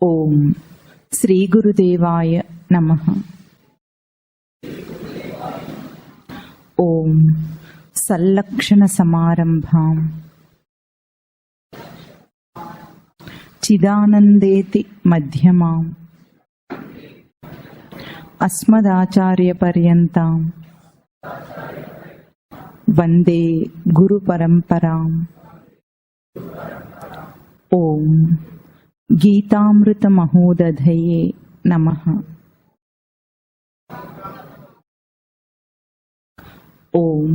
ఓం శ్రీ గురుదేవాయ నమః. ఓం సల్లక్షణ సమారంభాం చిదానందేతి మధ్యమాం అస్మదాచార్య పర్యంతాం వందే గురు పరంపరాం. ఓం గీతామృత మహోదధయే నమః. ఓం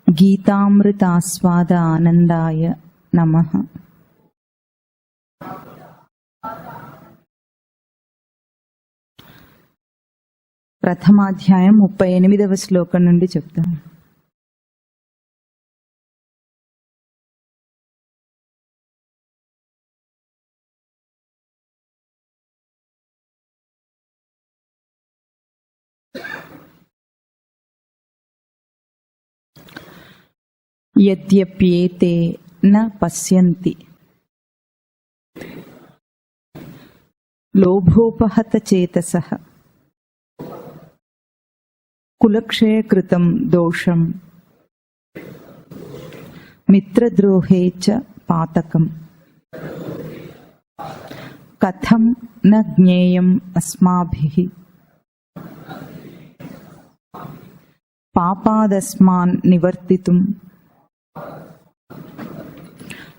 గీతామృతాస్వాద ఆనందాయ నమః. ప్రథమాధ్యాయం 38వ శ్లోకం నుండి చెప్తాను. యద్యప్యేతే న పశ్యంతి లోభోపహత చేతసః కులక్షయకృతం దోషం మిత్రద్రోహే చ పాతకం కథం న జ్ఞేయం అస్మాభిః పాపాదస్మాన్ నివర్తితుం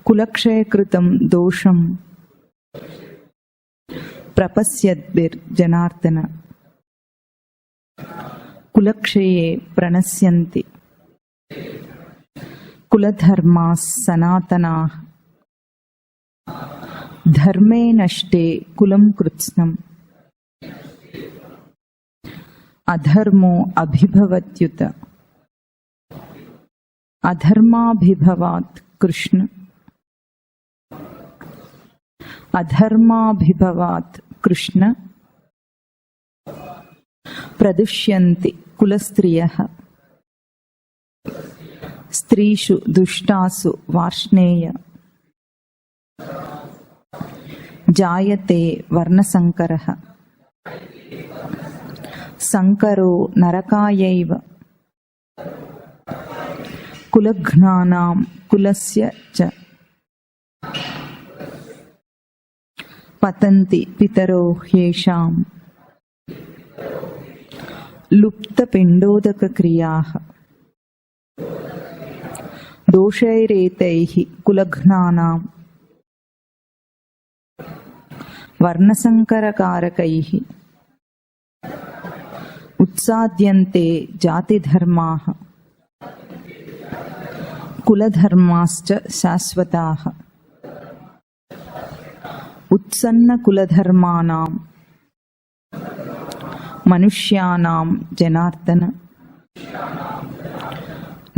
కులక్షయకృతం దోషం ప్రపశ్యద్భిర్జనార్దన కులక్షయే ప్రణశ్యంతి కులధర్మాః సనాతనాః ధర్మే నష్టే కులం కృత్స్నం అధర్మో అభిభవత్యుత అధర్మాభిభవాత్ కృష్ణ అధర్మాభిభవాత్ కృష్ణ ప్రదుష్యంతి కులస్త్రియః స్త్రీషు దుష్టాసు వార్ష్ణేయ జాయతే వర్ణసంకరః సంకరో నరకాయైవ కులఘ్నానాం కులస్య చ పతంతి పితరో హ్యేషాం లుప్తపిండోదక క్రియాః దోషైరేతైః కులఘ్నానాం వర్ణసంకరకారకైః ఉత్సాద్యంతే జాతిధర్మాః కులధర్మాశ్చ శాశ్వతాః ఉత్సన్న కులధర్మాణాం మనుష్యానాం జనార్దన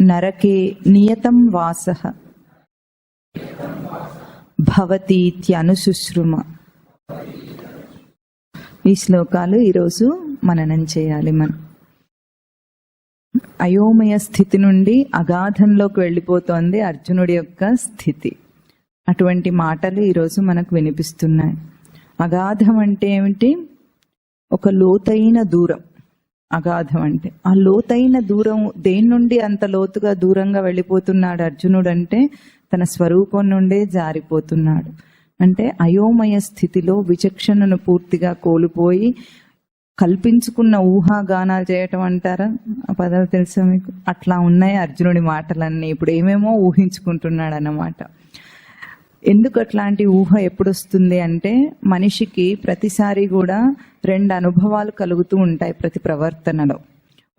నరకే నియతం వాసః భవతీత్యనుశుశ్రుమ. ఈ శ్లోకాలు ఈరోజు మననం చేయాలి. మనం అయోమయ స్థితి నుండి అగాధంలోకి వెళ్ళిపోతోంది అర్జునుడి యొక్క స్థితి. అటువంటి మాటలు ఈరోజు మనకు వినిపిస్తున్నాయి. అగాధం అంటే ఏమిటి? ఒక లోతైన దూరం. అగాధం అంటే ఆ లోతైన దూరం. దేని నుండి అంత లోతుగా దూరంగా వెళ్ళిపోతున్నాడు అర్జునుడు అంటే తన స్వరూపం నుండే జారిపోతున్నాడు. అంటే అయోమయ స్థితిలో విచక్షణను పూర్తిగా కోల్పోయి కల్పించుకున్న ఊహాగానాలు చేయటం అంటారా? ఆ పదాలు తెలుసా మీకు? అట్లా ఉన్నాయి అర్జునుడి మాటలన్నీ. ఇప్పుడు ఏమేమో ఊహించుకుంటున్నాడు అన్నమాట. ఎందుకు అట్లాంటి ఊహ ఎప్పుడు వస్తుంది అంటే మనిషికి ప్రతిసారి కూడా 2 అనుభవాలు కలుగుతూ ఉంటాయి ప్రతి ప్రవర్తనలో.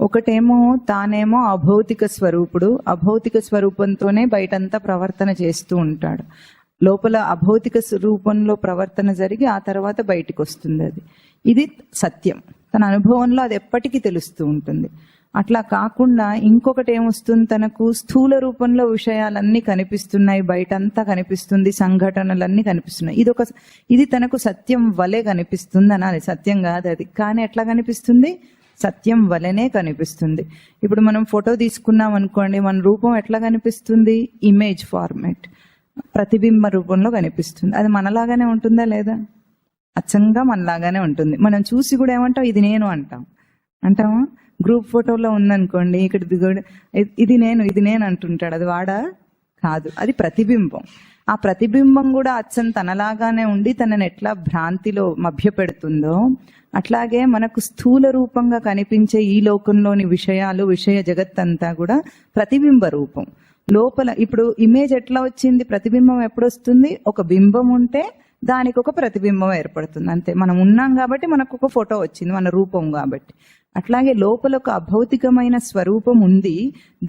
ఒకటేమో తానేమో అభౌతిక స్వరూపుడు, అభౌతిక స్వరూపంతోనే బయటంతా ప్రవర్తన చేస్తూ ఉంటాడు. లోపల అభౌతిక రూపంలో ప్రవర్తన జరిగి ఆ తర్వాత బయటికి వస్తుంది. ఇది సత్యం. తన అనుభవంలో అది ఎప్పటికీ తెలుస్తూ ఉంటుంది. అట్లా కాకుండా ఇంకొకటి ఏమొస్తుంది, తనకు స్థూల రూపంలో విషయాలన్నీ కనిపిస్తున్నాయి, బయటంతా కనిపిస్తుంది, సంఘటనలన్నీ కనిపిస్తున్నాయి. ఇది తనకు సత్యం వలె కనిపిస్తుంది అనాలి. సత్యం కాదు అది, కానీ ఎట్లా కనిపిస్తుంది? సత్యం వలెనే కనిపిస్తుంది. ఇప్పుడు మనం ఫోటో తీసుకున్నాం అనుకోండి, మన రూపం ఎట్లా కనిపిస్తుంది? ఇమేజ్ ఫార్మాట్, ప్రతిబింబ రూపంలో కనిపిస్తుంది. అది మనలాగానే ఉంటుందా లేదా? అచ్చంగా మనలాగానే ఉంటుంది. మనం చూసి కూడా ఏమంటాం, ఇది నేను అంటామా? గ్రూప్ ఫోటోలో ఉందనుకోండి, ఇక్కడ ఇది నేను అంటుంటాడు. అది వాడా? కాదు, అది ప్రతిబింబం. ఆ ప్రతిబింబం కూడా అచ్చం తనలాగానే ఉండి తనని ఎట్లా భ్రాంతిలో మభ్య పెడుతుందో, అట్లాగే మనకు స్థూల రూపంగా కనిపించే ఈ లోకంలోని విషయాలు, విషయ జగత్తంతా కూడా ప్రతిబింబ రూపం. లోపల ఇప్పుడు ఇమేజ్ ఎట్లా వచ్చింది, ప్రతిబింబం ఎప్పుడు వస్తుంది? ఒక బింబం ఉంటే దానికి ఒక ప్రతిబింబం ఏర్పడుతుంది, అంతే. మనం ఉన్నాం కాబట్టి మనకు ఒక ఫోటో వచ్చింది, మన రూపం కాబట్టి. అట్లాగే లోపల ఒక అభౌతికమైన స్వరూపం ఉంది,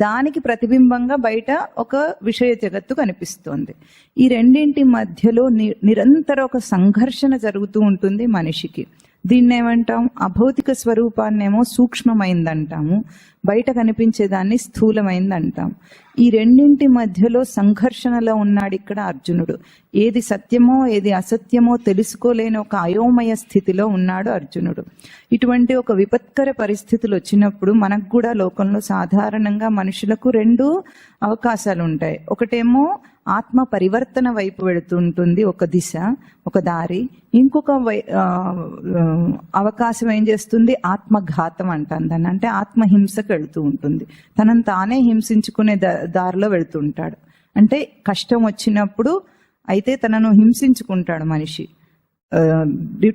దానికి ప్రతిబింబంగా బయట ఒక విషయ జగత్తు కనిపిస్తోంది. ఈ రెండింటి మధ్యలో నిరంతర ఒక సంఘర్షణ జరుగుతూ ఉంటుంది మనిషికి. దీన్ని ఏమంటాం? అభౌతిక స్వరూపాన్నేమో సూక్ష్మమైందంటాము, బయట కనిపించేదాన్ని స్థూలమైందంటాం. ఈ రెండింటి మధ్యలో సంఘర్షణలో ఉన్నాడు ఇక్కడ అర్జునుడు. ఏది సత్యమో ఏది అసత్యమో తెలుసుకోలేని ఒక అయోమయ స్థితిలో ఉన్నాడు అర్జునుడు. ఇటువంటి ఒక విపత్కర పరిస్థితులు వచ్చినప్పుడు మనకు కూడా లోకంలో సాధారణంగా మనుషులకు రెండు అవకాశాలు ఉంటాయి. ఒకటేమో ఆత్మ పరివర్తన వైపు వెళుతుంటుంది, ఒక దిశ, ఒక దారి. ఇంకొక అవకాశం ఏం చేస్తుంది? ఆత్మఘాతం అంటాం దాన్ని. అంటే ఆత్మహింసకు వెళుతూ ఉంటుంది, తనను తానే హింసించుకునే దారిలో వెళుతుంటాడు. అంటే కష్టం వచ్చినప్పుడు అయితే తనను హింసించుకుంటాడు మనిషి.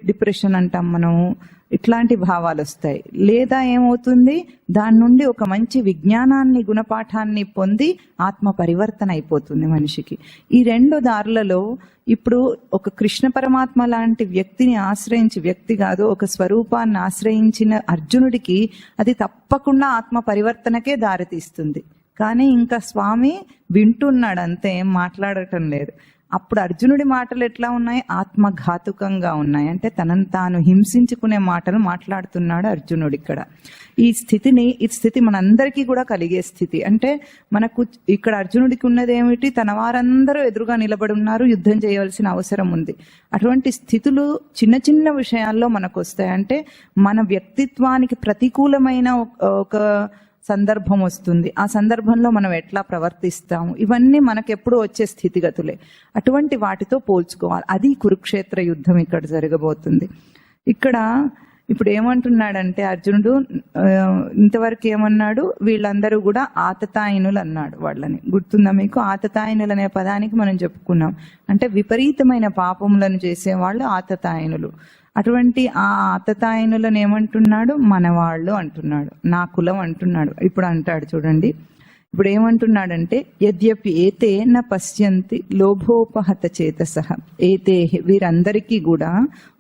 డిప్రెషన్ అంటాం మనం, ఇట్లాంటి భావాలు వస్తాయి. లేదా ఏమవుతుంది, దాని నుండి ఒక మంచి విజ్ఞానాన్ని, గుణపాఠాన్ని పొంది ఆత్మ పరివర్తన అయిపోతుంది మనిషికి. ఈ రెండు దారులలో ఇప్పుడు ఒక కృష్ణ పరమాత్మ లాంటి వ్యక్తిని ఆశ్రయించి, వ్యక్తి కాదు ఒక స్వరూపాన్ని ఆశ్రయించిన అర్జునుడికి అది తప్పకుండా ఆత్మ పరివర్తనకే దారితీస్తుంది. కానీ ఇంకా స్వామి వింటున్నాడు అంతే, ఏం మాట్లాడటం లేదు. అప్పుడు అర్జునుడి మాటలు ఎట్లా ఉన్నాయి? ఆత్మఘాతుకంగా ఉన్నాయి. అంటే తనను తాను హింసించుకునే మాటలు మాట్లాడుతున్నాడు అర్జునుడు ఇక్కడ. ఈ స్థితి మనందరికీ కూడా కలిగే స్థితి. అంటే మనకు ఇక్కడ అర్జునుడికి ఉన్నది ఏమిటి? తన వారందరూ ఎదురుగా నిలబడి ఉన్నారు, యుద్ధం చేయవలసిన అవసరం ఉంది. అటువంటి స్థితులు చిన్న చిన్న విషయాల్లో మనకు వస్తాయి. అంటే మన వ్యక్తిత్వానికి ప్రతికూలమైన ఒక సందర్భం వస్తుంది, ఆ సందర్భంలో మనం ఎట్లా ప్రవర్తిస్తాము, ఇవన్నీ మనకెప్పుడు వచ్చే స్థితిగతులే. అటువంటి వాటితో పోల్చుకోవాలి. అది కురుక్షేత్ర యుద్ధం ఇక్కడ జరగబోతుంది. ఇక్కడ ఇప్పుడు ఏమంటున్నాడంటే అర్జునుడు ఇంతవరకు ఏమన్నాడు? వీళ్ళందరూ కూడా ఆతతాయినులు అన్నాడు వాళ్ళని. గుర్తుందా మీకు? ఆతతాయినులు అనే పదానికి మనం చెప్పుకున్నాం, అంటే విపరీతమైన పాపములను చేసేవాళ్ళు ఆతతాయినులు. అటువంటి ఆ ఆతతాయినులను ఏమంటున్నాడు? మనవాళ్ళు అంటున్నాడు, నా కులం అంటున్నాడు. ఇప్పుడు అంటాడు చూడండి, ఇప్పుడు ఏమంటున్నాడంటే యద్యపి ఏతే న పశ్యంతి లోభోపహత చేతసః. ఏతే వీరందరికీ కూడా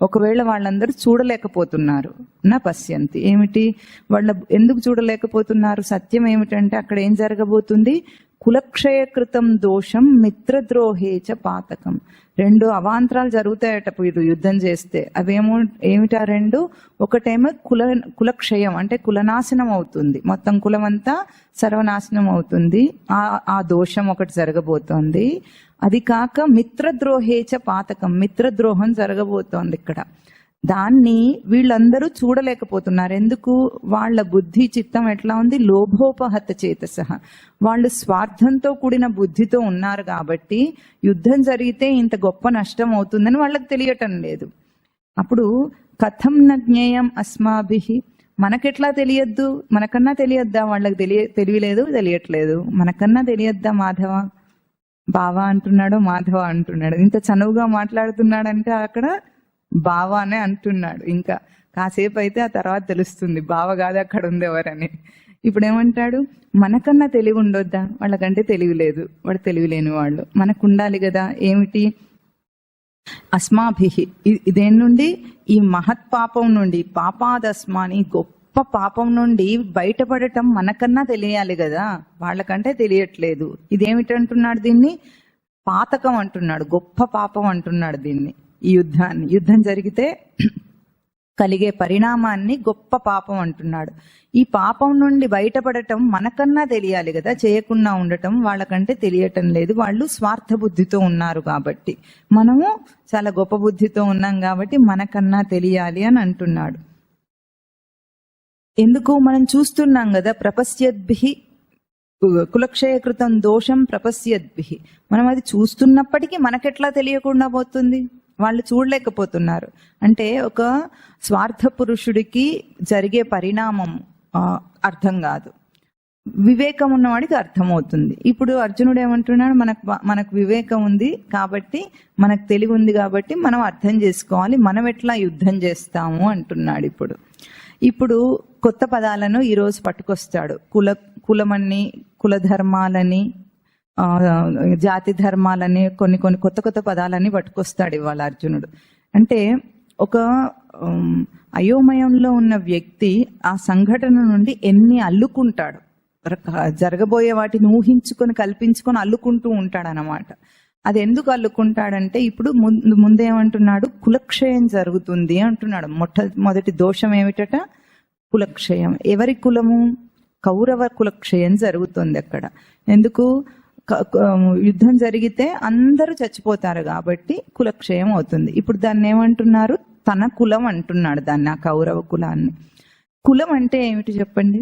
ఒకవేళ వాళ్ళందరూ చూడలేకపోతున్నారు, నా పశ్యంతి ఏమిటి? వాళ్ళ ఎందుకు చూడలేకపోతున్నారు? సత్యం ఏమిటంటే అక్కడ ఏం జరగబోతుంది? కులక్షయకృతం దోషం మిత్రద్రోహేచ పాతకం. రెండు అవాంతరాలు జరుగుతాయట వీరు యుద్ధం చేస్తే. ఏమిటా రెండు? ఒకటేమో కులక్షయం, అంటే కులనాశనం అవుతుంది, మొత్తం కులమంతా సర్వనాశనం అవుతుంది. ఆ దోషం ఒకటి జరగబోతోంది. అది కాక మిత్రద్రోహేచ పాతకం, మిత్రద్రోహం జరగబోతోంది ఇక్కడ. దాన్ని వీళ్ళందరూ చూడలేకపోతున్నారు. ఎందుకు? వాళ్ళ బుద్ధి చిత్తం ఎట్లా ఉంది? లోభోపహత చేతసః. వాళ్ళు స్వార్థంతో కూడిన బుద్ధితో ఉన్నారు కాబట్టి యుద్ధం జరిగితే ఇంత గొప్ప నష్టం అవుతుందని వాళ్ళకి తెలియటం లేదు. అప్పుడు కథం న జ్ఞేయం అస్మాభిః, మనకెట్లా తెలియద్దు? మనకన్నా తెలియద్దా? వాళ్ళకి తెలియలేదు, తెలియట్లేదు. మనకన్నా తెలియద్దా? మాధవ బావా అంటున్నాడు, మాధవ అంటున్నాడు. ఇంత చనువుగా మాట్లాడుతున్నాడంటే అక్కడ బావానే అంటున్నాడు. ఇంకా కాసేపు అయితే ఆ తర్వాత తెలుస్తుంది బావ కాదు అక్కడ ఉంది ఎవరని. ఇప్పుడు ఏమంటాడు? మనకన్నా తెలివి ఉండొద్దా? వాళ్ళకంటే తెలివి లేదు, వాడు తెలివి లేని వాళ్ళు. మనకు ఉండాలి కదా. ఏమిటి? అస్మాభిః, దేని నుండి? ఈ మహత్ పాపం నుండి, పాపాదస్మాని గొప్ప పాపం నుండి బయటపడటం మనకన్నా తెలియాలి కదా, వాళ్ళకంటే తెలియట్లేదు. ఇదేమిటంటున్నాడు? దీన్ని పాతకం అంటున్నాడు, గొప్ప పాపం అంటున్నాడు దీన్ని. ఈ యుద్ధం జరిగితే కలిగే పరిణామాన్ని గొప్ప పాపం అంటున్నాడు. ఈ పాపం నుండి బయటపడటం మనకన్నా తెలియాలి కదా, చేయకుండా ఉండటం వాళ్ళకంటే తెలియటం లేదు. వాళ్ళు స్వార్థ బుద్ధితో ఉన్నారు కాబట్టి, మనము చాలా గొప్ప బుద్ధితో ఉన్నాం కాబట్టి మనకన్నా తెలియాలి అని అంటున్నాడు. ఎందుకు? మనం చూస్తున్నాం కదా, ప్రపశ్యద్భిః కులక్షయకృతం దోషం ప్రపశ్యద్భిః. మనం అది చూస్తున్నప్పటికీ మనకెట్లా తెలియకుండా పోతుంది? వాళ్ళు చూడలేకపోతున్నారు. అంటే ఒక స్వార్థ పురుషుడికి జరిగే పరిణామం అర్థం కాదు, వివేకం ఉన్నవాడికి అర్థమవుతుంది. ఇప్పుడు అర్జునుడు ఏమంటున్నాడు, మనకు వివేకం ఉంది కాబట్టి, మనకు తెలివి ఉంది కాబట్టి మనం అర్థం చేసుకోవాలి, మనం ఎట్లా యుద్ధం చేస్తాము అంటున్నాడు. ఇప్పుడు కొత్త పదాలను ఈరోజు పట్టుకొస్తాడు. కులమని, కుల ధర్మాలని, జాతి ధర్మాలని, కొన్ని కొత్త పదాలని పట్టుకొస్తాడు ఇవాళ అర్జునుడు. అంటే ఒక అయోమయంలో ఉన్న వ్యక్తి ఆ సంఘటన నుండి ఎన్ని అల్లుకుంటాడు, జరగబోయే వాటిని ఊహించుకొని కల్పించుకొని అల్లుకుంటూ ఉంటాడనమాట. అది ఎందుకు అల్లుకుంటాడంటే ఇప్పుడు ముందేమంటున్నాడు, కులక్షయం జరుగుతుంది అంటున్నాడు. మొదటి దోషం ఏమిటట, కులక్షయం. ఎవరి కులము? కౌరవ కులక్షయం జరుగుతుంది అక్కడ. ఎందుకు? యుద్ధం జరిగితే అందరూ చచ్చిపోతారు కాబట్టి కులక్షయం అవుతుంది. ఇప్పుడు దాన్ని ఏమంటున్నారు, తన కులం అంటున్నాడు దాన్ని, ఆ కౌరవ కులాన్ని. కులం అంటే ఏమిటి చెప్పండి?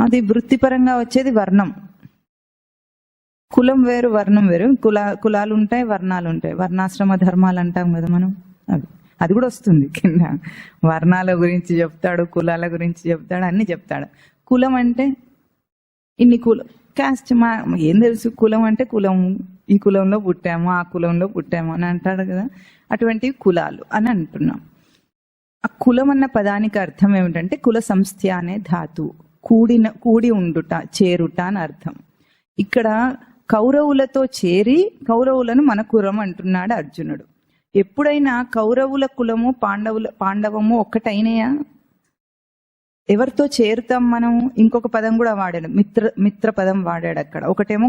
అది వృత్తిపరంగా వచ్చేది వర్ణం. కులం వేరు, వర్ణం వేరు. కులాలు ఉంటాయి, వర్ణాలు ఉంటాయి. వర్ణాశ్రమ ధర్మాలు అంటాం కదా మనం, అది కూడా వస్తుంది కింద. వర్ణాల గురించి చెప్తాడు, కులాల గురించి చెప్తాడు, అన్ని చెప్తాడు. కులం అంటే ఇన్ని కులం, కాస్ట్ ఏం తెలుసు? కులం అంటే కులం, ఈ కులంలో పుట్టాము, ఆ కులంలో పుట్టాము అని అంటాడు కదా, అటువంటివి కులాలు అని అంటున్నాం. ఆ కులం అన్న పదానికి అర్థం ఏమిటంటే కుల సంస్థ అనే ధాతు, కూడి ఉండుట, చేరుట అని అర్థం. ఇక్కడ కౌరవులతో చేరి కౌరవులను మన కులం అంటున్నాడు అర్జునుడు. ఎప్పుడైనా కౌరవుల కులము పాండవము ఒక్కటైనయా? ఎవరితో చేరుతాం మనం? ఇంకొక పదం కూడా వాడాడు, మిత్ర పదం వాడాడు అక్కడ. ఒకటేమో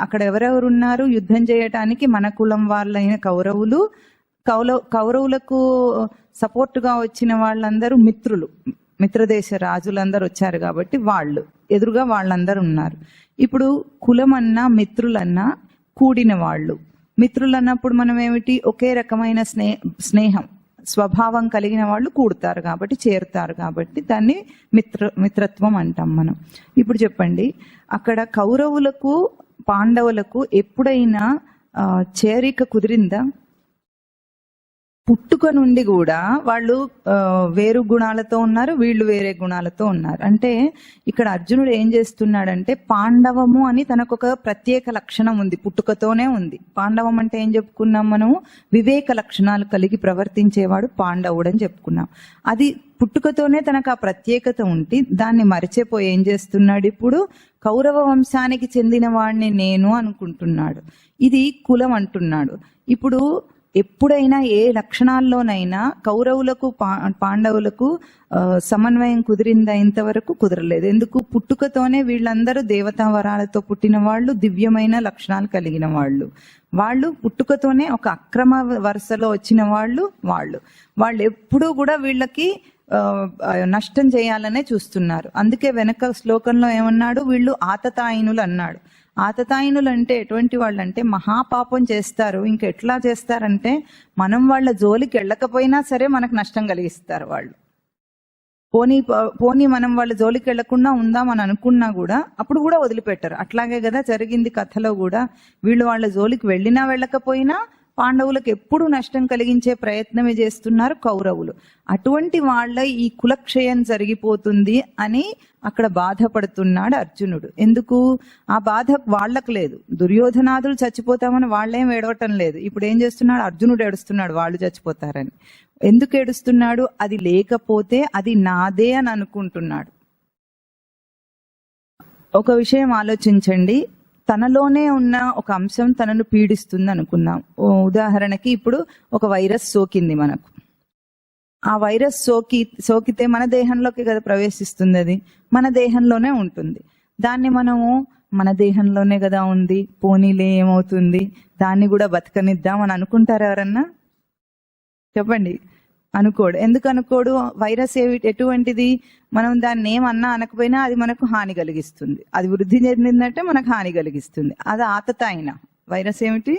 అక్కడ ఎవరెవరు ఉన్నారు యుద్ధం చేయటానికి? మన కులం వాళ్ళైన కౌరవులు, కౌరవులకు సపోర్టుగా వచ్చిన వాళ్ళందరూ మిత్రులు, మిత్రదేశ రాజులందరూ వచ్చారు కాబట్టి వాళ్ళు ఎదురుగా వాళ్ళందరూ ఉన్నారు. ఇప్పుడు కులమన్నా మిత్రులన్నా కూడిన వాళ్ళు. మిత్రులు అన్నప్పుడు మనం ఏమిటి, ఒకే రకమైన స్నేహం స్వభావం కలిగిన వాళ్ళు కూడతారు కాబట్టి, చేరుతారు కాబట్టి దాన్ని మిత్రత్వం అంటాం మనం. ఇప్పుడు చెప్పండి, అక్కడ కౌరవులకు పాండవులకు ఎప్పుడైనా చేరిక కుదిరిందా? పుట్టుక నుండి కూడా వాళ్ళు వేరు గుణాలతో ఉన్నారు, వీళ్ళు వేరే గుణాలతో ఉన్నారు. అంటే ఇక్కడ అర్జునుడు ఏం చేస్తున్నాడంటే, పాండవము అని తనకొక ప్రత్యేక లక్షణం ఉంది, పుట్టుకతోనే ఉంది. పాండవం అంటే ఏం చెప్పుకున్నాం మనము? వివేక లక్షణాలు కలిగి ప్రవర్తించేవాడు పాండవుడు అని చెప్పుకున్నాం. అది పుట్టుకతోనే తనకు ఆ ప్రత్యేకత ఉండి దాన్ని మరిచిపోయి ఏం చేస్తున్నాడు, ఇప్పుడు కౌరవ వంశానికి చెందిన వాడిని నేను అనుకుంటున్నాడు. ఇది కులం అంటున్నాడు. ఇప్పుడు ఎప్పుడైనా ఏ లక్షణాల్లోనైనా కౌరవులకు పాండవులకు సమన్వయం కుదిరిందా? ఇంతవరకు కుదరలేదు. ఎందుకు? పుట్టుకతోనే వీళ్ళందరూ దేవతా వరాలతో పుట్టిన వాళ్ళు, దివ్యమైన లక్షణాలు కలిగిన వాళ్ళు పుట్టుకతోనే ఒక అక్రమ వరుసలో వచ్చిన వాళ్ళు ఎప్పుడూ కూడా వీళ్ళకి నష్టం చేయాలనే చూస్తున్నారు. అందుకే వెనక శ్లోకంలో ఏమన్నాడు, వీళ్ళు ఆతతాయినులు అన్నాడు. ఆతతాయినులు అంటే ఎటువంటి వాళ్ళు అంటే మహాపాపం చేస్తారు. ఇంకా ఎట్లా చేస్తారంటే, మనం వాళ్ళ జోలికి వెళ్ళకపోయినా సరే మనకు నష్టం కలిగిస్తారు వాళ్ళు. పోనీ మనం వాళ్ళ జోలికి వెళ్లకుండా ఉందామని అనుకున్నా కూడా అప్పుడు కూడా వదిలిపెట్టారు. అట్లాగే కదా జరిగింది కథలో కూడా. వీళ్ళు వాళ్ళ జోలికి వెళ్ళినా వెళ్ళకపోయినా పాండవులకు ఎప్పుడు నష్టం కలిగించే ప్రయత్నమే చేస్తున్నారు కౌరవులు. అటువంటి వాళ్ళ ఈ కులక్షయం జరిగిపోతుంది అని అక్కడ బాధపడుతున్నాడు అర్జునుడు. ఎందుకు? ఆ బాధ వాళ్లకు లేదు. దుర్యోధనాదులు చచ్చిపోతామని వాళ్ళేం ఏడవటం లేదు. ఇప్పుడు ఏం చేస్తున్నాడు అర్జునుడు? ఏడుస్తున్నాడు వాళ్ళు చచ్చిపోతారని. ఎందుకు ఏడుస్తున్నాడు? అది లేకపోతే అది నాదే అని అనుకుంటున్నాడు. ఒక విషయం ఆలోచించండి, తనలోనే ఉన్న ఒక అంశం తనను పీడిస్తుంది అనుకుందాం. ఉదాహరణకి ఇప్పుడు ఒక వైరస్ సోకింది మనకు. ఆ వైరస్ సోకితే మన దేహంలోకి కదా ప్రవేశిస్తుంది. అది మన దేహంలోనే ఉంటుంది. దాన్ని మనము మన దేహంలోనే కదా ఉంది, పోనీలే ఏమవుతుంది, దాన్ని కూడా బతకనిద్దాం అని అనుకుంటారు ఎవరన్నా? చెప్పండి. అనుకోడు. ఎందుకు అనుకోడు? వైరస్ ఎటువంటిది? మనం దాన్ని ఏమన్నా అనకపోయినా అది మనకు హాని కలిగిస్తుంది. అది వృద్ధి చెందిందంటే మనకు హాని కలిగిస్తుంది. అది ఆతతాయిన వైరస్ ఏమిటి?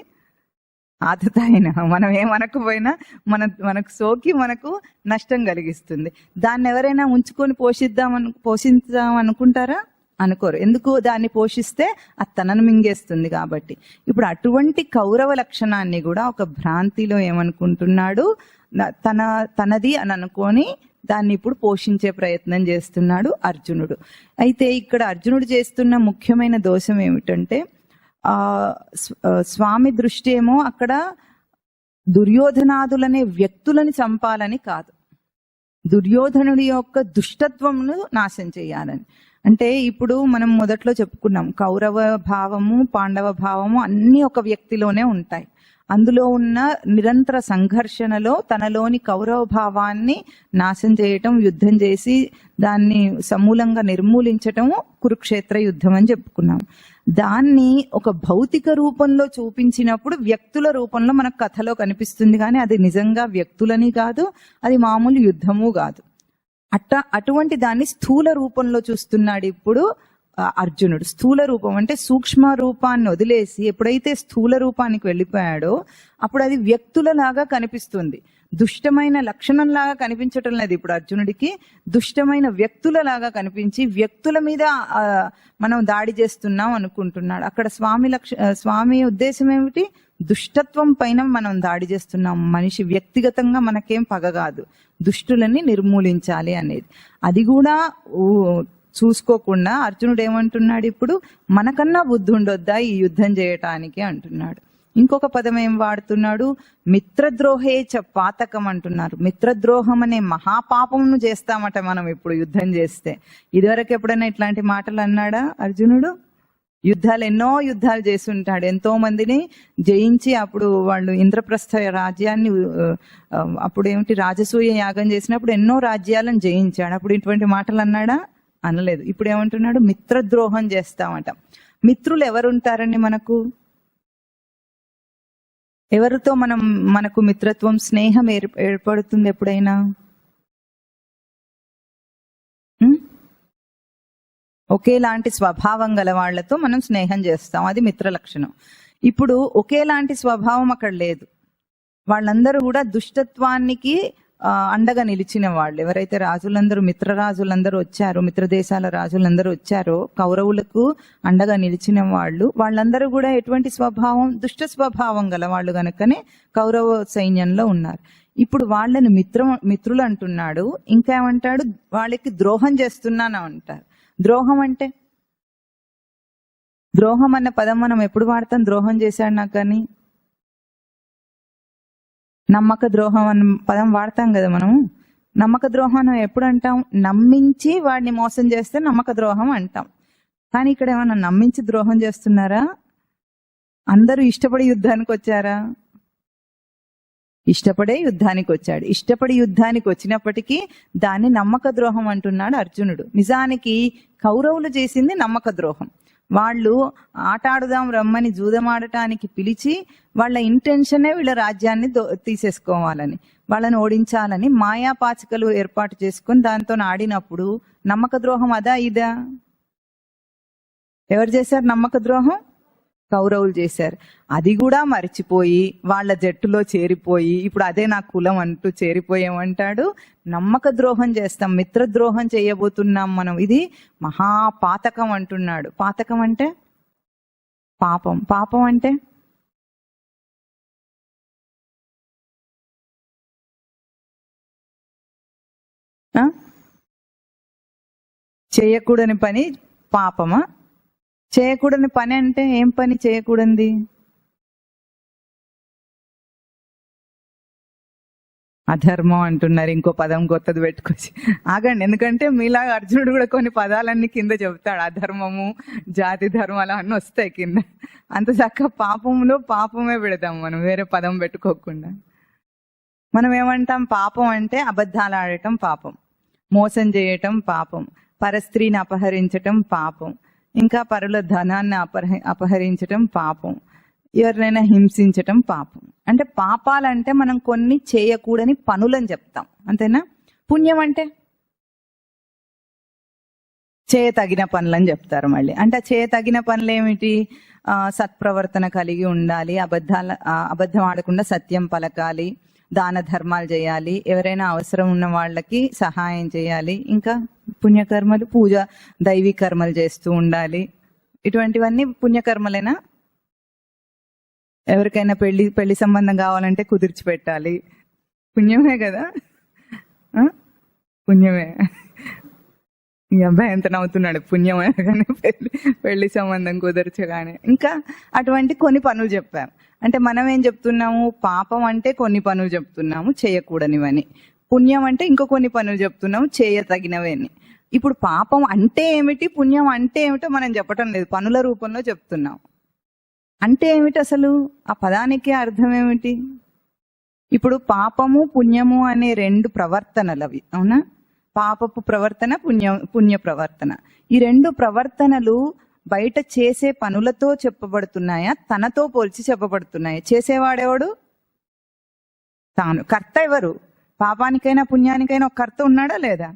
ఆతత అయినా మనం ఏమనకపోయినా మనకు సోకి మనకు నష్టం కలిగిస్తుంది. దాన్ని ఎవరైనా ఉంచుకొని పోషించాం అనుకుంటారా? అనుకోరు. ఎందుకు? దాన్ని పోషిస్తే అది తనను మింగేస్తుంది కాబట్టి. ఇప్పుడు అటువంటి కౌరవ లక్షణాన్ని కూడా ఒక భ్రాంతిలో ఏమనుకుంటున్నాడు, తనది అని అనుకొని దాన్ని ఇప్పుడు పోషించే ప్రయత్నం చేస్తున్నాడు అర్జునుడు. అయితే ఇక్కడ అర్జునుడు చేస్తున్న ముఖ్యమైన దోషం ఏమిటంటే, స్వామి దృష్టి ఏమో అక్కడ దుర్యోధనాదులనే వ్యక్తులని చంపాలని కాదు, దుర్యోధనుడి యొక్క దుష్టత్వమును నాశనం చేయాలని. అంటే ఇప్పుడు మనం మొదట్లో చెప్పుకున్నాం, కౌరవ భావము పాండవ భావము అన్ని ఒక వ్యక్తిలోనే ఉంటాయి. అందులో ఉన్న నిరంతర సంఘర్షణలో తనలోని కౌరవ భావాన్ని నాశనం చేయటం, యుద్ధం చేసి దాన్ని సమూలంగా నిర్మూలించటం కురుక్షేత్ర యుద్ధం అని చెప్పుకున్నాం. దాన్ని ఒక భౌతిక రూపంలో చూపించినప్పుడు వ్యక్తుల రూపంలో మనకు కథలో కనిపిస్తుంది, కానీ అది నిజంగా వ్యక్తులని కాదు, అది మామూలు యుద్ధము కాదు. అటువంటి దాన్ని స్థూల రూపంలో చూస్తున్నాడు ఇప్పుడు అర్జునుడు. స్థూల రూపం అంటే సూక్ష్మ రూపాన్ని వదిలేసి ఎప్పుడైతే స్థూల రూపానికి వెళ్ళిపోయాడో అప్పుడు అది వ్యక్తులలాగా కనిపిస్తుంది. దుష్టమైన లక్షణంలాగా కనిపించటం లేదు ఇప్పుడు అర్జునుడికి, దుష్టమైన వ్యక్తులలాగా కనిపించి వ్యక్తుల మీద మనం దాడి చేస్తున్నాం అనుకుంటున్నాడు. అక్కడ స్వామి ఉద్దేశం ఏమిటి? దుష్టత్వం పైన మనం దాడి చేస్తున్నాం. మనిషి వ్యక్తిగతంగా మనకేం పగ కాదు, దుష్టులని నిర్మూలించాలి అనేది. అది కూడా చూసుకోకుండా అర్జునుడు ఏమంటున్నాడు ఇప్పుడు, మనకన్నా బుద్ధి ఉండొద్దా ఈ యుద్ధం చేయటానికి అంటున్నాడు. ఇంకొక పదం ఏం వాడుతున్నాడు? మిత్రద్రోహే చ పాతకం అంటున్నారు. మిత్రద్రోహం అనే మహాపాపమును చేస్తామట మనం ఇప్పుడు యుద్ధం చేస్తే. ఇదివరకు ఎప్పుడైనా ఇట్లాంటి మాటలు అన్నాడా అర్జునుడు? ఎన్నో యుద్ధాలు చేసి ఉంటాడు, ఎంతో మందిని జయించి. అప్పుడు వాళ్ళు ఇంద్రప్రస్థ రాజ్యాన్ని అప్పుడు ఏమిటి రాజసూయ యాగం చేసినప్పుడు ఎన్నో రాజ్యాలను జయించాడు. అప్పుడు ఇటువంటి మాటలు అన్నాడా? అనలేదు. ఇప్పుడు ఏమంటున్నాడు? మిత్రద్రోహం చేస్తామట. మిత్రులు ఎవరుంటారండి మనకు? ఎవరితో మనకు మిత్రత్వం స్నేహం ఏర్పడుతుంది ఎప్పుడైనా? ఒకేలాంటి స్వభావం గల వాళ్లతో మనం స్నేహం చేస్తాం, అది మిత్ర లక్షణం. ఇప్పుడు ఒకేలాంటి స్వభావం అక్కడ లేదు. వాళ్ళందరూ కూడా దుష్టత్వానికి అండగా నిలిచిన వాళ్ళు. ఎవరైతే రాజులందరూ మిత్రరాజులందరూ వచ్చారో, మిత్రదేశాల రాజులందరూ వచ్చారో మిత్రదేశాల అండగా నిలిచిన వాళ్ళందరూ కూడా ఎటువంటి స్వభావం? దుష్ట స్వభావం గల వాళ్ళు గనుకనే కౌరవ సైన్యంలో ఉన్నారు. ఇప్పుడు వాళ్ళని మిత్రులు అంటున్నాడు. ఇంకా ఏమంటాడు? వాళ్ళకి ద్రోహం చేస్తున్నాను అంటారు. ద్రోహం అంటే, ద్రోహం అన్న పదం మనం ఎప్పుడు వాడతాం? ద్రోహం చేశాడు నాకు కానీ. నమ్మక ద్రోహం అన్న పదం వాడతాం కదా మనం. నమ్మక ద్రోహం ఎప్పుడు అంటాం? నమ్మించి వాడిని మోసం చేస్తే నమ్మక ద్రోహం అంటాం. కానీ ఇక్కడ ఏమన్నా నమ్మించి ద్రోహం చేస్తున్నారా? అందరూ ఇష్టపడి యుద్ధానికి వచ్చారా? ఇష్టపడే యుద్ధానికి వచ్చాడు. ఇష్టపడి యుద్ధానికి వచ్చినప్పటికీ దాన్ని నమ్మక ద్రోహం అంటున్నాడు అర్జునుడు. నిజానికి కౌరవులు చేసింది నమ్మక ద్రోహం. వాళ్ళు ఆటాడుదాం రమ్మని జూదమాడటానికి పిలిచి వాళ్ళ ఇంటెన్షనే వీళ్ళ రాజ్యాన్ని తీసేసుకోవాలని, వాళ్ళని ఓడించాలని మాయాపాచికలు ఏర్పాటు చేసుకుని దాంతో ఆడినప్పుడు నమ్మక ద్రోహం అదా ఇదా? ఎవరు చేశారు నమ్మక ద్రోహం? కౌరవులు చేశారు. అది కూడా మర్చిపోయి వాళ్ళ జట్టులో చేరిపోయి ఇప్పుడు అదే నా కులం అంటూ చేరిపోయామంటాడు. నమ్మక ద్రోహం చేస్తాం, మిత్రద్రోహం చేయబోతున్నాం మనం, ఇది మహాపాతకం అంటున్నాడు. పాతకం అంటే పాపం. పాపం అంటే చేయకూడని పని పాపమా? చేయకూడని పని అంటే ఏం పని చేయకూడనిది? అధర్మం అంటున్నారు. ఇంకో పదం కొత్తది పెట్టుకొచ్చి ఆగండి, ఎందుకంటే మీలాగా అర్జునుడు కూడా కొన్ని పదాలన్నీ కింద చెబుతాడు. అధర్మము, జాతి ధర్మాలు అన్నీ వస్తాయి కింద. అంత చక్కగా పాపంలో పాపమే పెడతాం మనం, వేరే పదం పెట్టుకోకుండా. మనం ఏమంటాం? పాపం అంటే అబద్ధాలు ఆడటం పాపం, మోసం చేయటం పాపం, పరస్త్రీని అపహరించటం పాపం, ఇంకా పరుల ధనాన్ని అపహరించటం పాపం, ఎవరినైనా హింసించటం పాపం. అంటే పాపాలంటే మనం కొన్ని చేయకూడని పనులని చెప్తాం, అంతేనా? పుణ్యం అంటే చేయతగిన పనులని చెప్తారు మళ్ళీ. అంటే చేయతగిన పనులు ఏమిటి? సత్ప్రవర్తన కలిగి ఉండాలి, అబద్ధం ఆడకుండా సత్యం పలకాలి, దాన ధర్మాలు చేయాలి, ఎవరైనా అవసరం ఉన్న వాళ్ళకి సహాయం చేయాలి, ఇంకా పుణ్యకర్మలు, పూజ, దైవీ కర్మలు చేస్తూ ఉండాలి. ఇటువంటివన్నీ పుణ్యకర్మలేనా? ఎవరికైనా పెళ్లి సంబంధం కావాలంటే కుదిర్చి పెట్టాలి, పుణ్యమే కదా. పుణ్యమే. ఈ అబ్బాయి ఎంత నవ్వుతున్నాడు, పుణ్యమే కానీ పెళ్లి సంబంధం కుదర్చగానే. ఇంకా అటువంటి కొన్ని పనులు చెప్పాం. అంటే మనం ఏం చెప్తున్నాము? పాపం అంటే కొన్ని పనులు చెప్తున్నాము చేయకూడనివని, పుణ్యం అంటే ఇంకో కొన్ని పనులు చెప్తున్నాము చేయతగినవి అని. ఇప్పుడు పాపం అంటే ఏమిటి, పుణ్యం అంటే ఏమిటో మనం చెప్పటం లేదు, పనుల రూపంలో చెప్తున్నాం. అంటే ఏమిటి అసలు? ఆ పదానికి అర్థం ఏమిటి? ఇప్పుడు పాపము పుణ్యము అనే రెండు ప్రవర్తనలు అవి, అవునా? పాపపు ప్రవర్తన, పుణ్య ప్రవర్తన. ఈ రెండు ప్రవర్తనలు బయట చేసే పనులతో చెప్పబడుతున్నాయా, తనతో పోల్చి చెప్పబడుతున్నాయా? చేసేవాడెవడు? తాను. కర్త ఎవరు? పాపానికైనా పుణ్యానికైనా ఒక కర్త ఉన్నాడా లేదా?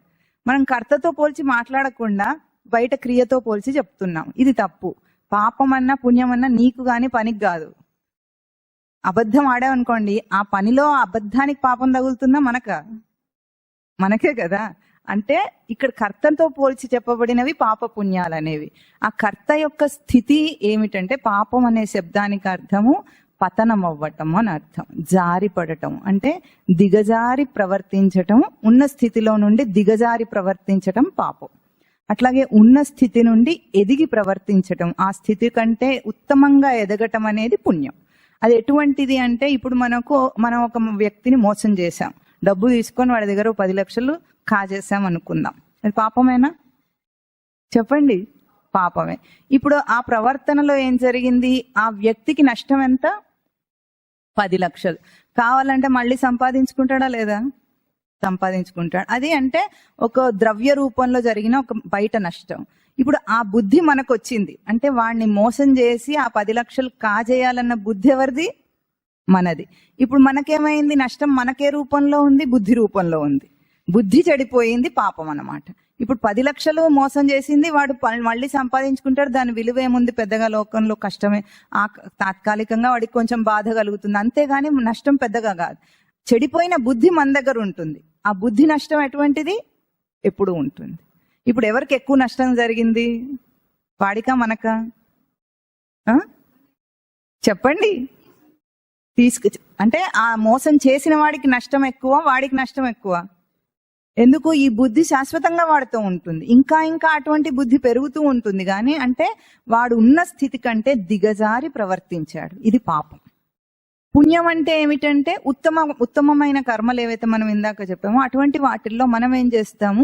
మనం కర్తతో పోల్చి మాట్లాడకుండా బయట క్రియతో పోల్చి చెప్తున్నాం. ఇది తప్పు. పాపం అన్నా పుణ్యం అన్నా నీకు గాని పనికి కాదు. అబద్ధం ఆడామనుకోండి, ఆ పనిలో అబద్ధానికి పాపం తగులుతుందా? మనకే కదా. అంటే ఇక్కడ కర్తతో పోల్చి చెప్పబడినవి పాప పుణ్యాలు అనేవి. ఆ కర్త యొక్క స్థితి ఏమిటంటే, పాపం అనే శబ్దానికి అర్థము పతనం అవ్వటం అని అర్థం, జారి పడటం, అంటే దిగజారి ప్రవర్తించటం. ఉన్న స్థితిలో నుండి దిగజారి ప్రవర్తించటం పాపం. అట్లాగే ఉన్న స్థితి నుండి ఎదిగి ప్రవర్తించటం, ఆ స్థితి కంటే ఉత్తమంగా ఎదగటం అనేది పుణ్యం. అది ఎటువంటిది అంటే, ఇప్పుడు మనం ఒక వ్యక్తిని మోసం చేశాం, డబ్బు తీసుకొని వాడి దగ్గర 10 లక్షలు కాజేసాం అనుకుందాం. అది పాపమేనా? చెప్పండి. పాపమే. ఇప్పుడు ఆ ప్రవర్తనలో ఏం జరిగింది? ఆ వ్యక్తికి నష్టం ఎంత? 10 లక్షలు. కావాలంటే మళ్ళీ సంపాదించుకుంటాడా లేదా? సంపాదించుకుంటాడు. అది అంటే ఒక ద్రవ్య రూపంలో జరిగిన ఒక బయట నష్టం. ఇప్పుడు ఆ బుద్ధి మనకు వచ్చింది అంటే, వాడిని మోసం చేసి ఆ 10 లక్షలు కాజేయాలన్న బుద్ధి ఎవరిది? మనది. ఇప్పుడు మనకేమైంది? నష్టం మనకే రూపంలో ఉంది, బుద్ధి రూపంలో ఉంది. బుద్ధి చెడిపోయింది, పాపం అన్నమాట. ఇప్పుడు 10 లక్షలు మోసం చేసింది, వాడు మళ్ళీ సంపాదించుకుంటాడు. దాని విలువ ఏముంది? పెద్దగా లోకంలో కష్టమే. తాత్కాలికంగా వాడికి కొంచెం బాధ కలుగుతుంది, అంతేగాని నష్టం పెద్దగా కాదు. చెడిపోయిన బుద్ధి మన దగ్గర ఉంటుంది. ఆ బుద్ధి నష్టం ఎటువంటిది? ఎప్పుడు ఉంటుంది. ఇప్పుడు ఎవరికి ఎక్కువ నష్టం జరిగింది? వాడికా మనకా? చెప్పండి. అంటే ఆ మోసం చేసిన వాడికి నష్టం ఎక్కువ, వాడికి నష్టం ఎక్కువ. ఎందుకు? ఈ బుద్ధి శాశ్వతంగా వాడుతూ ఉంటుంది, ఇంకా ఇంకా అటువంటి బుద్ధి పెరుగుతూ ఉంటుంది. కానీ అంటే వాడు ఉన్న స్థితి కంటే దిగజారి ప్రవర్తించాడు, ఇది పాపం. పుణ్యం అంటే ఏమిటంటే ఉత్తమమైన కర్మలు ఏవైతే మనం ఇందాక చెప్పామో అటువంటి వాటిల్లో మనం ఏం చేస్తాము?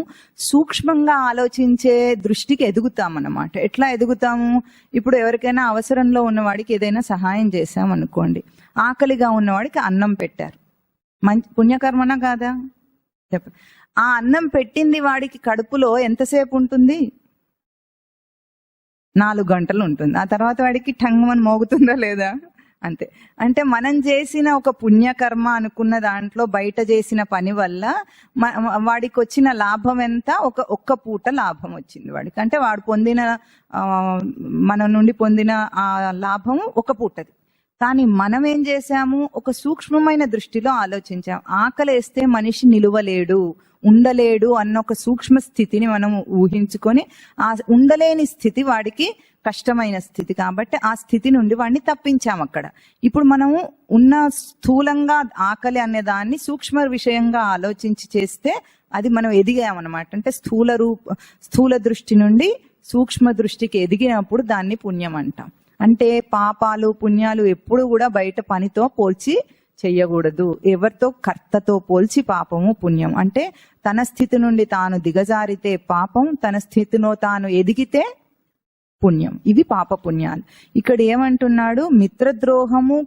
సూక్ష్మంగా ఆలోచించే దృష్టికి ఎదుగుతామన్నమాట. ఎట్లా ఎదుగుతాము? ఇప్పుడు ఎవరికైనా అవసరంలో ఉన్నవాడికి ఏదైనా సహాయం చేశామనుకోండి, ఆకలిగా ఉన్నవాడికి అన్నం పెట్టారు, మంచి పుణ్యకర్మనా కాదా? ఆ అన్నం పెట్టింది వాడికి కడుపులో ఎంతసేపు ఉంటుంది? 4 గంటలు ఉంటుంది. ఆ తర్వాత వాడికి టంగమని మోగుతుందా లేదా? అంతే. అంటే మనం చేసిన ఒక పుణ్యకర్మ అనుకున్న దాంట్లో బయట చేసిన పని వల్ల వాడికి వచ్చిన లాభం ఎంత? ఒక్క పూట లాభం వచ్చింది వాడికి. అంటే వాడు మన నుండి పొందిన ఆ లాభము ఒక పూటది. కానీ మనం ఏం చేశాము? ఒక సూక్ష్మమైన దృష్టిలో ఆలోచించాం. ఆకలేస్తే మనిషి నిలువలేడు, ఉండలేడు అన్న ఒక సూక్ష్మ స్థితిని మనం ఊహించుకొని, ఆ ఉండలేని స్థితి వాడికి కష్టమైన స్థితి కాబట్టి ఆ స్థితి నుండి వాడిని తప్పించాం అక్కడ. ఇప్పుడు మనము ఉన్న స్థూలంగా ఆకలి అనే దాన్ని సూక్ష్మ విషయంగా ఆలోచించి చేస్తే అది మనం ఎదిగామన్నమాట. అంటే స్థూల దృష్టి నుండి సూక్ష్మ దృష్టికి ఎదిగినప్పుడు దాన్ని పుణ్యం అంటాం. అంటే పాపాలు పుణ్యాలు ఎప్పుడు కూడా బయట పనితో పోల్చి చెయ్యకూడదు. ఎవరితో? కర్తతో పోల్చి పాపము పుణ్యం. అంటే తన స్థితి నుండి తాను దిగజారితే పాపం, తన స్థితిలో తాను ఎదిగితే పుణ్యం. ఇవి పాప పుణ్యాలు. ఇక్కడ ఏమంటున్నాడు? మిత్రద్రోహము,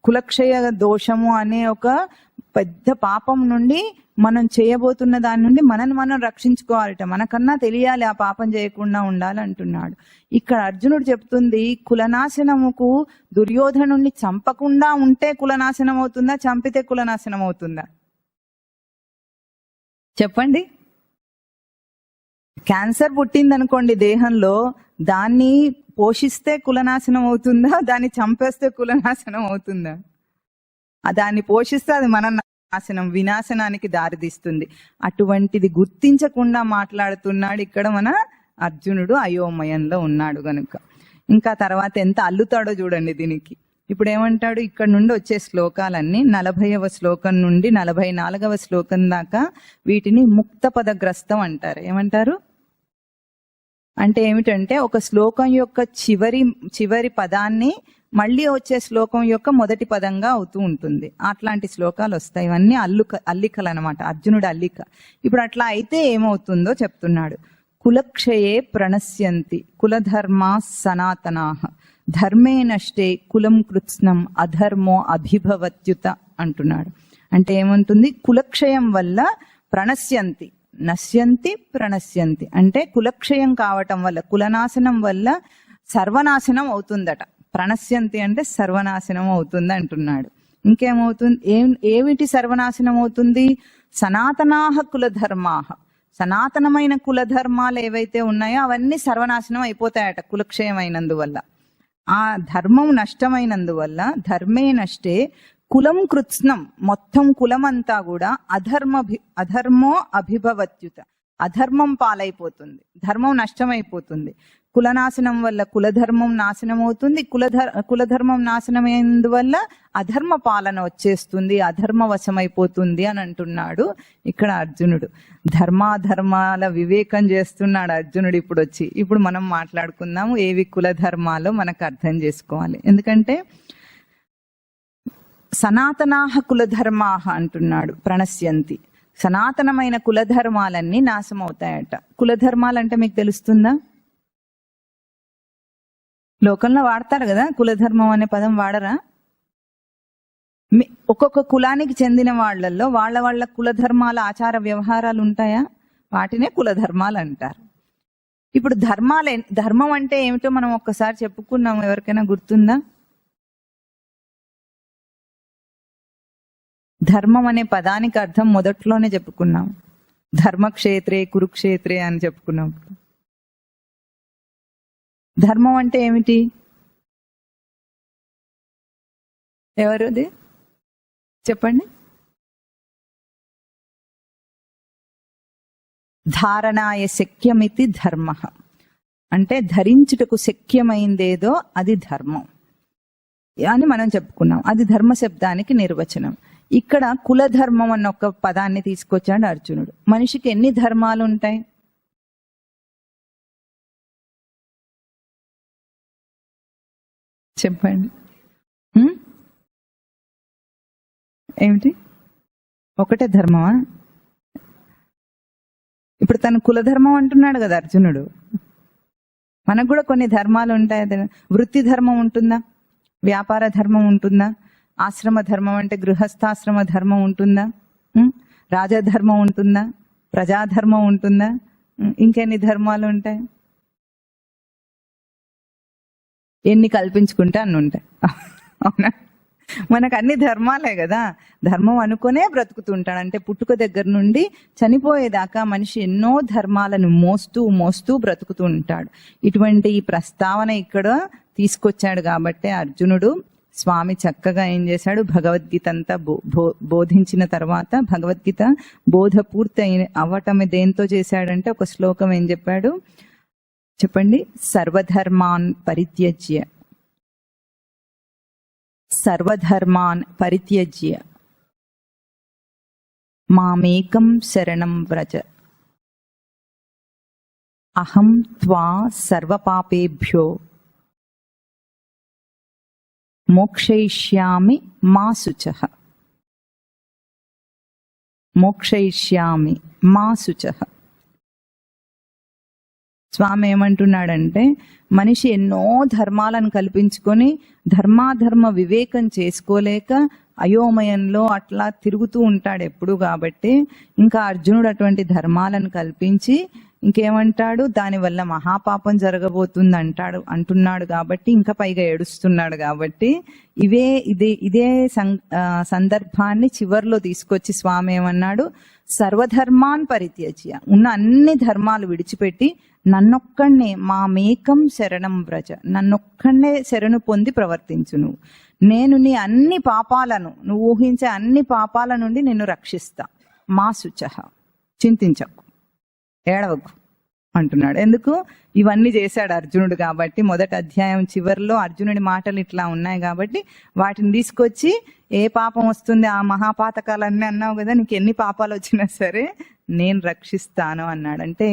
కులక్షయ దోషము అనే ఒక పెద్ద పాపం నుండి మనం చేయబోతున్న దాని నుండి మనం రక్షించుకోవాలట. మనకన్నా తెలియాలి ఆ పాపం చేయకుండా ఉండాలంటున్నాడు. ఇక్కడ అర్జునుడు చెప్తుంది, కులనాశనముకు దుర్యోధనుడిని చంపకుండా ఉంటే కులనాశనం అవుతుందా, చంపితే కులనాశనం అవుతుందా? చెప్పండి. క్యాన్సర్ పుట్టిందనుకోండి దేహంలో, దాన్ని పోషిస్తే కులనాశనం అవుతుందా, దాన్ని చంపేస్తే కులనాశనం అవుతుందా? దాన్ని పోషిస్తే అది మన నాశనం, వినాశనానికి దారితీస్తుంది. అటువంటిది గుర్తించకుండా మాట్లాడుతున్నాడు ఇక్కడ మన అర్జునుడు, అయోమయంలో ఉన్నాడు గనుక. ఇంకా తర్వాత ఎంత అల్లుతాడో చూడండి దీనికి. ఇప్పుడు ఏమంటాడు, ఇక్కడ నుండి వచ్చే శ్లోకాలన్నీ 40వ శ్లోకం నుండి 44వ శ్లోకం దాకా వీటిని ముక్త పదగ్రస్తం అంటారు. ఏమంటారు అంటే ఏమిటంటే, ఒక శ్లోకం యొక్క చివరి పదాన్ని మళ్ళీ వచ్చే శ్లోకం యొక్క మొదటి పదంగా అవుతూ ఉంటుంది. అట్లాంటి శ్లోకాలు వస్తాయి. ఇవన్నీ అల్లికలు అనమాట, అర్జునుడి అల్లిక. ఇప్పుడు అట్లా అయితే ఏమవుతుందో చెప్తున్నాడు. కులక్షయే ప్రణశ్యంతి కులధర్మా సనాతనాః ధర్మే నష్టే కులం కృత్స్నం అధర్మో అభిభవత్యుత అంటున్నాడు. అంటే ఏముంటుంది, కులక్షయం వల్ల ప్రణశ్యంతి, నశ్యంతి ప్రణశ్యంతి అంటే కులక్షయం కావటం వల్ల, కులనాశనం వల్ల సర్వనాశనం అవుతుందట. ప్రణశ్యంతి అంటే సర్వనాశనం అవుతుంది అంటున్నాడు. ఇంకేమవుతుంది, ఏమిటి సర్వనాశనం అవుతుంది? సనాతనాః కులధర్మాః, సనాతనమైన కులధర్మాలు ఏవైతే ఉన్నాయో అవన్నీ సర్వనాశనం అయిపోతాయట కులక్షయం అయినందువల్ల. ఆ ధర్మం నష్టమైనందువల్ల, ధర్మే నష్టే కులం కృత్స్నం, మొత్తం కులం అంతా కూడా అధర్మో అభిభవత్యుత, అధర్మం పాలైపోతుంది, ధర్మం నష్టమైపోతుంది. కులనాశనం వల్ల కులధర్మం నాశనం అవుతుంది, కులధర్మం నాశనమైనందువల్ల అధర్మ పాలన వచ్చేస్తుంది, అధర్మ వశమైపోతుంది అని అంటున్నాడు ఇక్కడ అర్జునుడు. ధర్మాధర్మాల వివేకం చేస్తున్నాడు అర్జునుడు ఇప్పుడు వచ్చి. ఇప్పుడు మనం మాట్లాడుకుందాము ఏవి కులధర్మాలో మనకు అర్థం చేసుకోవాలి. ఎందుకంటే సనాతనాః కులధర్మాః అంటున్నాడు, ప్రణశ్యంతి. సనాతనమైన కులధర్మాలన్నీ నాశమవుతాయట. కులధర్మాలంటే మీకు తెలుస్తుందా? లోకంలో వాడతారు కదా కులధర్మం అనే పదం, వాడరా? ఒక్కొక్క కులానికి చెందిన వాళ్ళల్లో వాళ్ళ కులధర్మాల ఆచార వ్యవహారాలు ఉంటాయా? వాటినే కులధర్మాలు అంటారు. ఇప్పుడు ధర్మం అంటే ఏమిటో మనం ఒక్కసారి చెప్పుకున్నాం, ఎవరికైనా గుర్తుందా? ధర్మం అనే పదానికి అర్థం మొదట్లోనే చెప్పుకున్నాం, ధర్మక్షేత్రే కురుక్షేత్రే అని చెప్పుకున్నాం. ధర్మం అంటే ఏమిటి? ఎవరుది చెప్పండి. ధారణాయ శక్యమితి ధర్మ అంటే ధరించుటకు శక్యమైందేదో అది ధర్మం అని మనం చెప్పుకున్నాం. అది ధర్మ శబ్దానికి నిర్వచనం. ఇక్కడ కులధర్మం అన్న ఒక పదాన్ని తీసుకొచ్చాడు అర్జునుడు. మనిషికి ఎన్ని ధర్మాలు ఉంటాయి? చెప్పండి. ఏమిటి? ఒకటే ధర్మమా? ఇప్పుడు తను కులధర్మం అంటున్నాడు కదా అర్జునుడు. మనకు కూడా కొన్ని ధర్మాలు ఉంటాయి. వృత్తి ధర్మం ఉంటుందా? వ్యాపార ధర్మం ఉంటుందా? ఆశ్రమ ధర్మం అంటే గృహస్థాశ్రమ ధర్మం ఉంటుందా? రాజధర్మం ఉంటుందా? ప్రజాధర్మం ఉంటుందా? ఇంకెన్ని ధర్మాలు ఉంటాయి? ఎన్ని కల్పించుకుంటే అన్ని ఉంటాయి. అవునా? మనకు అన్ని ధర్మాలే కదా. ధర్మం అనుకునే బ్రతుకుతుంటాడు. అంటే పుట్టుక దగ్గర నుండి చనిపోయేదాకా మనిషి ఎన్నో ధర్మాలను మోస్తూ బ్రతుకుతూ ఉంటాడు. ఇటువంటి ఈ ప్రస్తావన ఇక్కడ తీసుకొచ్చాడు కాబట్టి అర్జునుడు స్వామి చక్కగా ఏం చేశాడు, భగవద్గీత అంతా బోధించిన తర్వాత, భగవద్గీత బోధ పూర్తి అవ్వటమే దేంతో చేశాడంటే ఒక శ్లోకం ఏం చెప్పాడు చెప్పండి. సర్వధర్మాన్ పరిత్యజ్య మామేకం శరణం వ్రజ అహం త్వా సర్వపాపేభ్యో మోక్షయిష్యామి మా శుచః. మోక్షయిష్యామి మా శుచః. స్వామి ఏమంటున్నాడంటే, మనిషి ఎన్నో ధర్మాలను కల్పించుకొని ధర్మాధర్మ వివేకం చేసుకోలేక అయోమయంలో అట్లా తిరుగుతూ ఉంటాడు ఎప్పుడు. కాబట్టి ఇంకా అర్జునుడు అటువంటి ధర్మాలను కల్పించి ఇంకేమంటాడు, దానివల్ల మహాపాపం జరగబోతుంది అంటున్నాడు కాబట్టి ఇంకా పైగా ఏడుస్తున్నాడు కాబట్టి ఇదే సందర్భాన్ని చివర్లో తీసుకొచ్చి స్వామి ఏమన్నాడు, సర్వధర్మాన్ పరిత్యజ్య, ఉన్న అన్ని ధర్మాలు విడిచిపెట్టి నన్నొక్కడే మామేకం శరణం వ్రజ, నన్నొక్కడే శరణు పొంది ప్రవర్తించు. నేను నీ అన్ని పాపాలను, నువ్వు ఊహించే అన్ని పాపాల నుండి నిన్ను రక్షిస్తా. మా శుచః, చింతించకు, ఏడవకు అంటున్నాడు. ఎందుకు? ఇవన్నీ చేశాడు అర్జునుడు కాబట్టి. మొదటి అధ్యాయం చివరిలో అర్జునుడి మాటలు ఇట్లా ఉన్నాయి కాబట్టి వాటిని తీసుకొచ్చి ఏ పాపం వస్తుంది, ఆ మహాపాతకాలన్నీ అన్నావు కదా, నీకు ఎన్ని పాపాలు వచ్చినా సరే నేను రక్షిస్తాను అన్నాడు. అంటే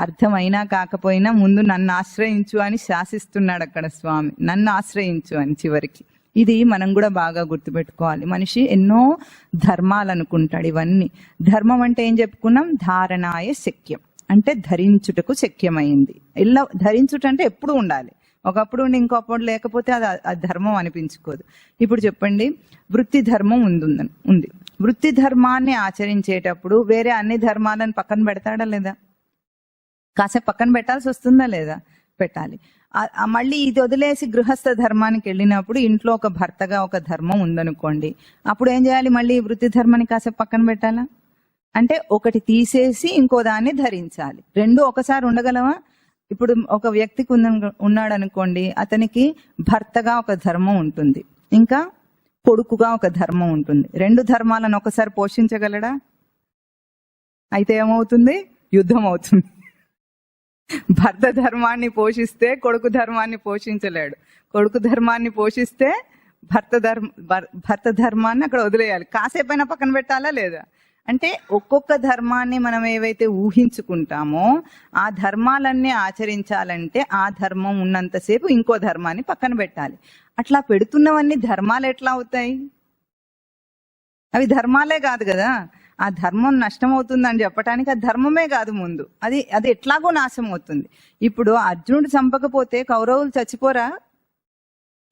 అర్థమైనా కాకపోయినా ముందు నన్ను ఆశ్రయించు అని శాసిస్తున్నాడు అక్కడ స్వామి, నన్ను ఆశ్రయించు అని చివరికి. ఇది మనం కూడా బాగా గుర్తుపెట్టుకోవాలి. మనిషి ఎన్నో ధర్మాలు అనుకుంటాడు. ఇవన్నీ ధర్మం అంటే ఏం చెప్పుకున్నాం, ధారణాయ శక్యం, అంటే ధరించుటకు శక్యమైంది. ఇలా ధరించుట అంటే ఎప్పుడు ఉండాలి, ఒకప్పుడు ఉండి ఇంకొప్పుడు లేకపోతే అది ధర్మం అనిపించుకోదు. ఇప్పుడు చెప్పండి, వృత్తి ధర్మం ఉంది. వృత్తి ధర్మాన్ని ఆచరించేటప్పుడు వేరే అన్ని ధర్మాలను పక్కన పెడతాడా లేదా? కాసేపు పక్కన పెట్టాల్సి వస్తుందా లేదా? పెట్టాలి. మళ్ళీ ఇది వదిలేసి గృహస్థ ధర్మానికి వెళ్ళినప్పుడు ఇంట్లో ఒక భర్తగా ఒక ధర్మం ఉందనుకోండి, అప్పుడు ఏం చేయాలి, మళ్ళీ వృత్తి ధర్మాన్ని కాసేపు పక్కన పెట్టాలా? అంటే ఒకటి తీసేసి ఇంకో దాన్ని ధరించాలి. రెండు ఒకసారి ఉండగలవా? ఇప్పుడు ఒక వ్యక్తికి ఉన్నాడు అనుకోండి, అతనికి భర్తగా ఒక ధర్మం ఉంటుంది, ఇంకా కొడుకుగా ఒక ధర్మం ఉంటుంది. రెండు ధర్మాలను ఒకసారి పోషించగలడా? అయితే ఏమవుతుంది, యుద్ధం అవుతుంది. భర్త ధర్మాన్ని పోషిస్తే కొడుకు ధర్మాన్ని పోషించలేడు, కొడుకు ధర్మాన్ని పోషిస్తే భర్త ధర్మాన్ని అక్కడ వదిలేయాలి. కాసేపైనా పక్కన పెట్టాలా లేదా? అంటే ఒక్కొక్క ధర్మాన్ని మనం ఏవైతే ఊహించుకుంటామో ఆ ధర్మాలన్నీ ఆచరించాలంటే ఆ ధర్మం ఉన్నంతసేపు ఇంకో ధర్మాన్ని పక్కన పెట్టాలి. అట్లా పెడుతున్నవన్నీ ధర్మాలు ఎట్లా అవుతాయి? అవి ధర్మాలే కాదు కదా. ఆ ధర్మం నష్టం అవుతుందని చెప్పడానికి ఆ ధర్మమే కాదు ముందు, అది ఎట్లాగో నాశనం అవుతుంది. ఇప్పుడు అర్జునుడు చంపకపోతే కౌరవులు చచ్చిపోరా?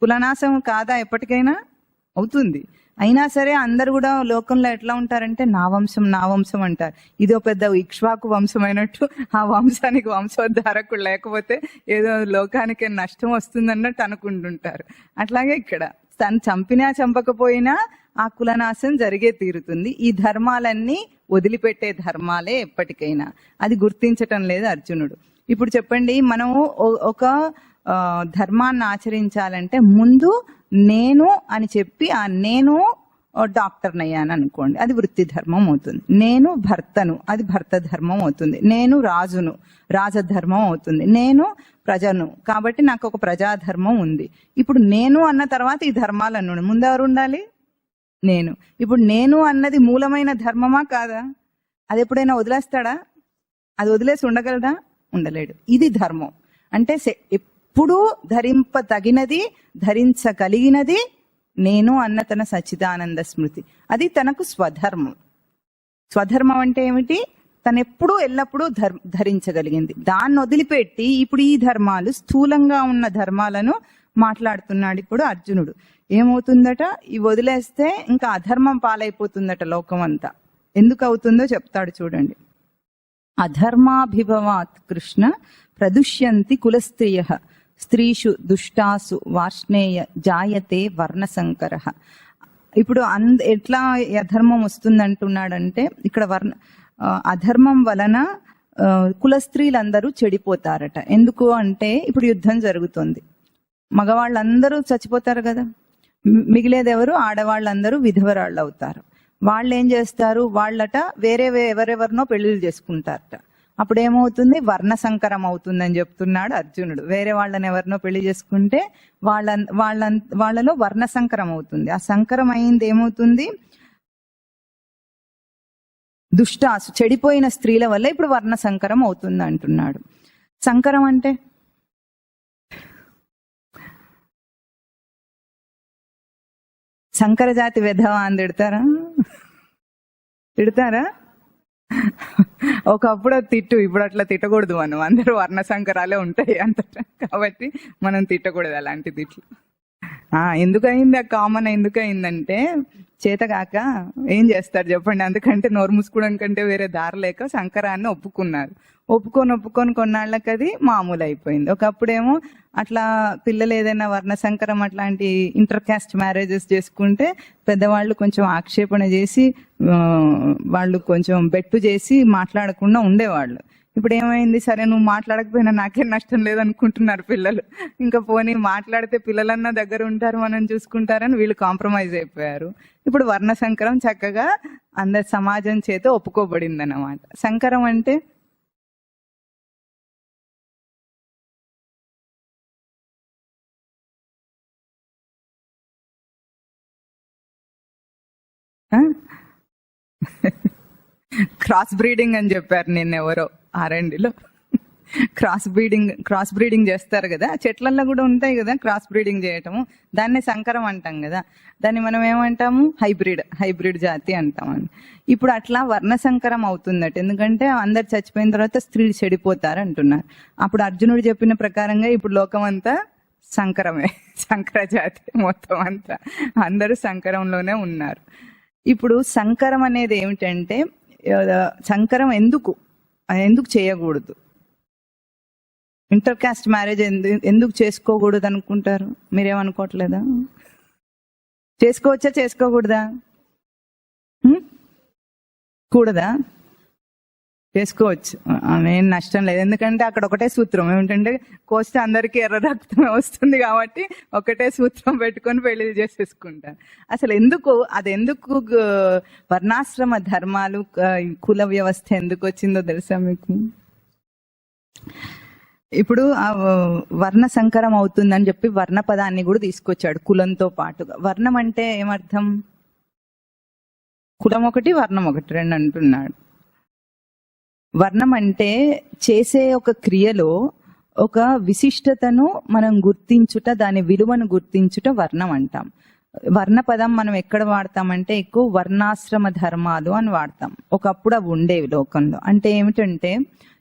కులనాశం కాదా? ఎప్పటికైనా అవుతుంది. అయినా సరే అందరు కూడా లోకంలో ఎట్లా ఉంటారంటే నా వంశం అంటారు. ఇదో పెద్ద ఇక్ష్వాకు వంశం అయినట్టు ఆ వంశానికి వంశోద్ధారకుడు లేకపోతే ఏదో లోకానికి నష్టం వస్తుందన్నట్టు అనుకుంటుంటారు. అట్లాగే ఇక్కడ తను చంపినా చంపకపోయినా ఆ కులనాశం జరిగే తీరుతుంది. ఈ ధర్మాలన్నీ వదిలిపెట్టే ధర్మాలే ఎప్పటికైనా. అది గుర్తించటం లేదు అర్జునుడు. ఇప్పుడు చెప్పండి, మనము ఒక ధర్మాన్ని ఆచరించాలంటే ముందు నేను అని చెప్పి ఆ నేను డాక్టర్ని అయ్యాను అనుకోండి, అది వృత్తి ధర్మం అవుతుంది. నేను భర్తను, అది భర్త ధర్మం అవుతుంది. నేను రాజును, రాజధర్మం అవుతుంది. నేను ప్రజను కాబట్టి నాకు ఒక ప్రజాధర్మం ఉంది. ఇప్పుడు నేను అన్న తర్వాత ఈ ధర్మాలు అన్నాడు. ముందెవరు ఉండాలి? నేను. ఇప్పుడు నేను అన్నది మూలమైన ధర్మమా కాదా? అది ఎప్పుడైనా వదిలేస్తాడా? అది వదిలేసి ఉండగలడా? ఉండలేడు. ఇది ధర్మం అంటే ఎప్పుడూ ధరింపదగినది, ధరించగలిగినది నేను అన్న తన సచ్చిదానంద స్మృతి. అది తనకు స్వధర్మం. స్వధర్మం అంటే ఏమిటి? తనెప్పుడూ ఎల్లప్పుడూ ధరించగలిగింది. దాన్ని వదిలిపెట్టి ఇప్పుడు ఈ ధర్మాలు, స్థూలంగా ఉన్న ధర్మాలను మాట్లాడుతున్నాడు ఇప్పుడు అర్జునుడు. ఏమవుతుందట? ఇవి వదిలేస్తే ఇంకా అధర్మం పాలైపోతుందట లోకం అంతా. ఎందుకు అవుతుందో చెప్తాడు చూడండి. అధర్మాభిభవాత్ కృష్ణ ప్రదుష్యంతి కులస్త్రియః స్త్రీషు దుష్టాసు వార్ష్ణేయ జాయతే వర్ణశంకర. ఇప్పుడు ఎట్లా అధర్మం వస్తుంది అంటున్నాడంటే ఇక్కడ అధర్మం వలన కులస్త్రీలందరూ చెడిపోతారట. ఎందుకు అంటే ఇప్పుడు యుద్ధం జరుగుతుంది, మగవాళ్ళందరూ చచ్చిపోతారు కదా, మిగిలేది ఎవరు? ఆడవాళ్ళందరూ విధవరాళ్ళు అవుతారు. వాళ్ళు ఏం చేస్తారు? వాళ్ళట ఎవరెవరినో పెళ్లిళ్ళు చేసుకుంటారట. అప్పుడు ఏమవుతుంది? వర్ణశంకరం అవుతుందని చెప్తున్నాడు అర్జునుడు. వేరే వాళ్ళని ఎవరినో పెళ్లి చేసుకుంటే వాళ్ళలో వర్ణశంకరం అవుతుంది. ఆ సంకరం అయింది ఏమవుతుంది? దుష్టాసు, చెడిపోయిన స్త్రీల వల్ల ఇప్పుడు వర్ణశంకరం అవుతుంది అంటున్నాడు. సంకరం అంటే శంకర జాతి వెధవ అని తిడతారా? ఒకప్పుడు తిట్టు, ఇప్పుడు అట్లా తిట్టకూడదు. మనం అందరూ వర్ణ సంకరాలే ఉంటాయి అంతటా, కాబట్టి మనం తిట్టకూడదు అలాంటి తిట్లు. ఎందుకయింది ఆ కామన్? ఎందుకయిందంటే చేతగాక ఏం చేస్తారు చెప్పండి, అందుకంటే నోరు మూసుకోవడం కంటే వేరే దారి లేక సంకరాన్ని ఒప్పుకున్నారు. ఒప్పుకొని కొన్నాళ్ళకి అది మామూలు అయిపోయింది. ఒకప్పుడేమో అట్లా పిల్లలు ఏదైనా వర్ణ సంకరం అట్లాంటి ఇంటర్ కాస్ట్ మ్యారేజెస్ చేసుకుంటే పెద్దవాళ్ళు కొంచెం ఆక్షేపణ చేసి వాళ్ళు కొంచెం బెట్టు చేసి మాట్లాడకుండా ఉండేవాళ్ళు. ఇప్పుడు ఏమైంది, సరే నువ్వు మాట్లాడకపోయినా నాకేం నష్టం లేదనుకుంటున్నారు పిల్లలు. ఇంకా పోనీ మాట్లాడితే పిల్లలన్నా దగ్గర ఉంటారు, మనం చూసుకుంటారని వీళ్ళు కాంప్రమైజ్ అయిపోయారు. ఇప్పుడు వర్ణ సంకరం చక్కగా అందరి సమాజం చేత ఒప్పుకోబడింది అన్నమాట. సంకరం అంటే క్రాస్ బ్రీడింగ్ అని చెప్పారు నిన్నెవరో ఆర్ఎండ్లో. క్రాస్ బ్రీడింగ్ చేస్తారు కదా, చెట్లల్లో కూడా ఉంటాయి కదా క్రాస్ బ్రీడింగ్ చేయటము, దాన్నే సంకరం అంటాం కదా. దాన్ని మనం ఏమంటాము, హైబ్రిడ్ జాతి అంటామండి. ఇప్పుడు అట్లా వర్ణ సంకరం అవుతుందట, ఎందుకంటే అందరు చచ్చిపోయిన తర్వాత స్త్రీలు చెడిపోతారు అంటున్నారు. అప్పుడు అర్జునుడు చెప్పిన ప్రకారంగా ఇప్పుడు లోకం అంతా సంకరమే, సంకర జాతి మొత్తం అంతా అందరూ సంకరంలోనే ఉన్నారు. ఇప్పుడు సంకరం అనేది ఏమిటంటే, సంకరం ఎందుకు చేయకూడదు, ఇంటర్ కాస్ట్ మ్యారేజ్ ఎందుకు చేసుకోకూడదు అనుకుంటారు? మీరేమనుకోవట్లేదా? చేసుకోవచ్చా చేసుకోకూడదా? కూడదా? చేసుకోవచ్చు, ఏం నష్టం లేదు. ఎందుకంటే అక్కడ ఒకటే సూత్రం ఏమిటంటే, కోస్తే అందరికీ ఎర్ర రక్తమే వస్తుంది కాబట్టి ఒకటే సూత్రం పెట్టుకొని పెళ్లి చేసేసుకుంటారు. అసలు ఎందుకు వర్ణాశ్రమ ధర్మాలు, కుల వ్యవస్థ ఎందుకు వచ్చిందో తెలుసా మీకు? ఇప్పుడు ఆ వర్ణ సంకరం అవుతుందని చెప్పి వర్ణ పదాన్ని కూడా తీసుకొచ్చాడు కులంతో పాటుగా. వర్ణం అంటే ఏమర్థం? కులం ఒకటి, వర్ణం ఒకటి, రెండు అంటున్నాడు. వర్ణం అంటే చేసే ఒక క్రియలో ఒక విశిష్టతను మనం గుర్తించుట, దాని విలువను గుర్తించుట వర్ణం అంటాం. వర్ణ పదం మనం ఎక్కడ వాడతామంటే ఎక్కువ వర్ణాశ్రమ ధర్మాలు అని వాడతాం. ఒకప్పుడు అవి ఉండేవి లోకంలో. అంటే ఏమిటంటే,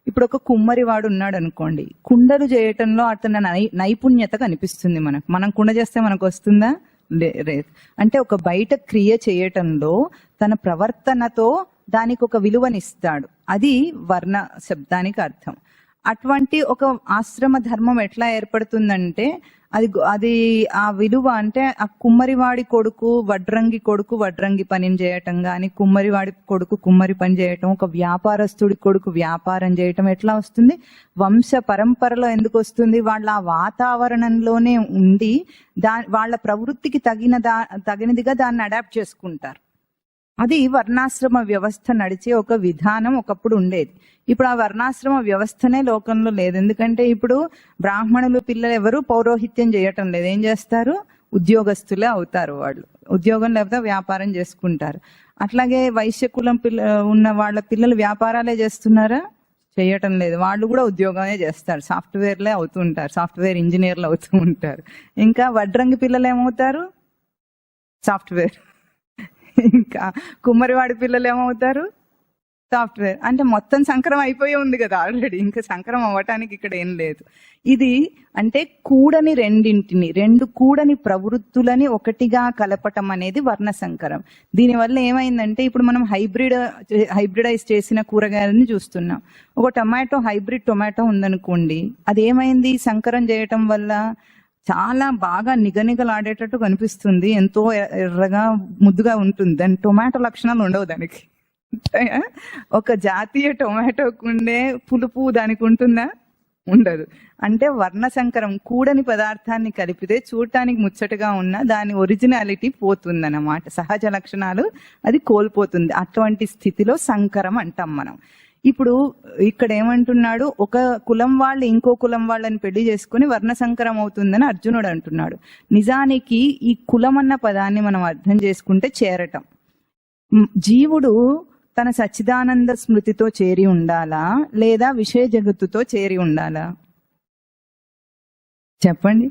ఇప్పుడు ఒక కుమ్మరి వాడు ఉన్నాడు అనుకోండి, కుండలు చేయటంలో అతని నైపుణ్యత కనిపిస్తుంది మనకు. మనం కుండ చేస్తే మనకు వస్తుందా? లేదు. అంటే ఒక బయట క్రియ చేయటంలో తన ప్రవర్తనతో దానికి ఒక విలువనిస్తాడు. అది వర్ణ శబ్దానికి అర్థం. అటువంటి ఒక ఆశ్రమ ధర్మం ఎట్లా ఏర్పడుతుందంటే, అది ఆ విలువ అంటే ఆ కుమ్మరివాడి కొడుకు వడ్రంగి పనిని చేయటం కానీ, కుమ్మరివాడి కొడుకు కుమ్మరి పని చేయటం, ఒక వ్యాపారస్తుడి కొడుకు వ్యాపారం చేయటం ఎట్లా వస్తుంది? వంశ పరంపరలో ఎందుకు వస్తుంది? వాళ్ళ ఆ వాతావరణంలోనే ఉండి వాళ్ళ ప్రవృత్తికి తగినదిగా దాన్ని అడాప్ట్ చేసుకుంటారు. అది వర్ణాశ్రమ వ్యవస్థ నడిచే ఒక విధానం ఒకప్పుడు ఉండేది. ఇప్పుడు ఆ వర్ణాశ్రమ వ్యవస్థనే లోకంలో లేదు. ఎందుకంటే ఇప్పుడు బ్రాహ్మణులు పిల్లలు ఎవరు పౌరోహిత్యం చేయటం లేదు. ఏం చేస్తారు? ఉద్యోగస్తులే అవుతారు. వాళ్ళు ఉద్యోగం లేకపోతే వ్యాపారం చేసుకుంటారు. అట్లాగే వైశ్య కులం ఉన్న వాళ్ళ పిల్లలు వ్యాపారాలే చేస్తున్నారా? చేయటం లేదు. వాళ్ళు కూడా ఉద్యోగమే చేస్తారు, సాఫ్ట్వేర్లే అవుతూ ఉంటారు, సాఫ్ట్వేర్ ఇంజనీర్లు అవుతూ ఉంటారు. ఇంకా వడ్రంగి పిల్లలు ఏమవుతారు? సాఫ్ట్వేర్. ఇంకా కుమ్మరివాడి పిల్లలు ఏమవుతారు? సాఫ్ట్వేర్. అంటే మొత్తం సంకరం అయిపోయి ఉంది కదా ఆల్రెడీ, ఇంకా సంకరం అవ్వటానికి ఇక్కడ ఏం లేదు. ఇది అంటే రెండు కూడని ప్రవృత్తులని ఒకటిగా కలపటం అనేది వర్ణ సంకరం. దీనివల్ల ఏమైందంటే, ఇప్పుడు మనం హైబ్రిడైజ్ చేసిన కూరగాయలని చూస్తున్నాం. ఒక హైబ్రిడ్ టొమాటో ఉందనుకోండి, అది ఏమైంది? సంకరం చేయటం వల్ల చాలా బాగా నిగనిగలాడేటట్టు కనిపిస్తుంది, ఎంతో ఎర్రగా ముద్దుగా ఉంటుంది. దాని టొమాటో లక్షణాలు ఉండవు దానికి. ఒక జాతీయ టొమాటోకు ఉండే పులుపు దానికి ఉంటుందా? ఉండదు. అంటే వర్ణ సంకరం కూడని పదార్థాన్ని కలిపితే చూడటానికి ముచ్చటగా ఉన్న దాని ఒరిజినాలిటీ పోతుందన్నమాట, సహజ లక్షణాలు అది కోల్పోతుంది. అటువంటి స్థితిలో సంకరం అంటాం మనం. ఇప్పుడు ఇక్కడ ఏమంటున్నాడు, ఒక కులం వాళ్ళు ఇంకో కులం వాళ్ళని పెళ్లి చేసుకుని వర్ణ సంకరం అవుతుందని అర్జునుడు అంటున్నాడు. నిజానికి ఈ కులం అన్న పదాన్ని మనం అర్థం చేసుకుంటే చేరటం. జీవుడు తన సచ్చిదానంద స్మృతితో చేరి ఉండాలా, లేదా విషయ జగత్తుతో చేరి ఉండాలా? చెప్పండి.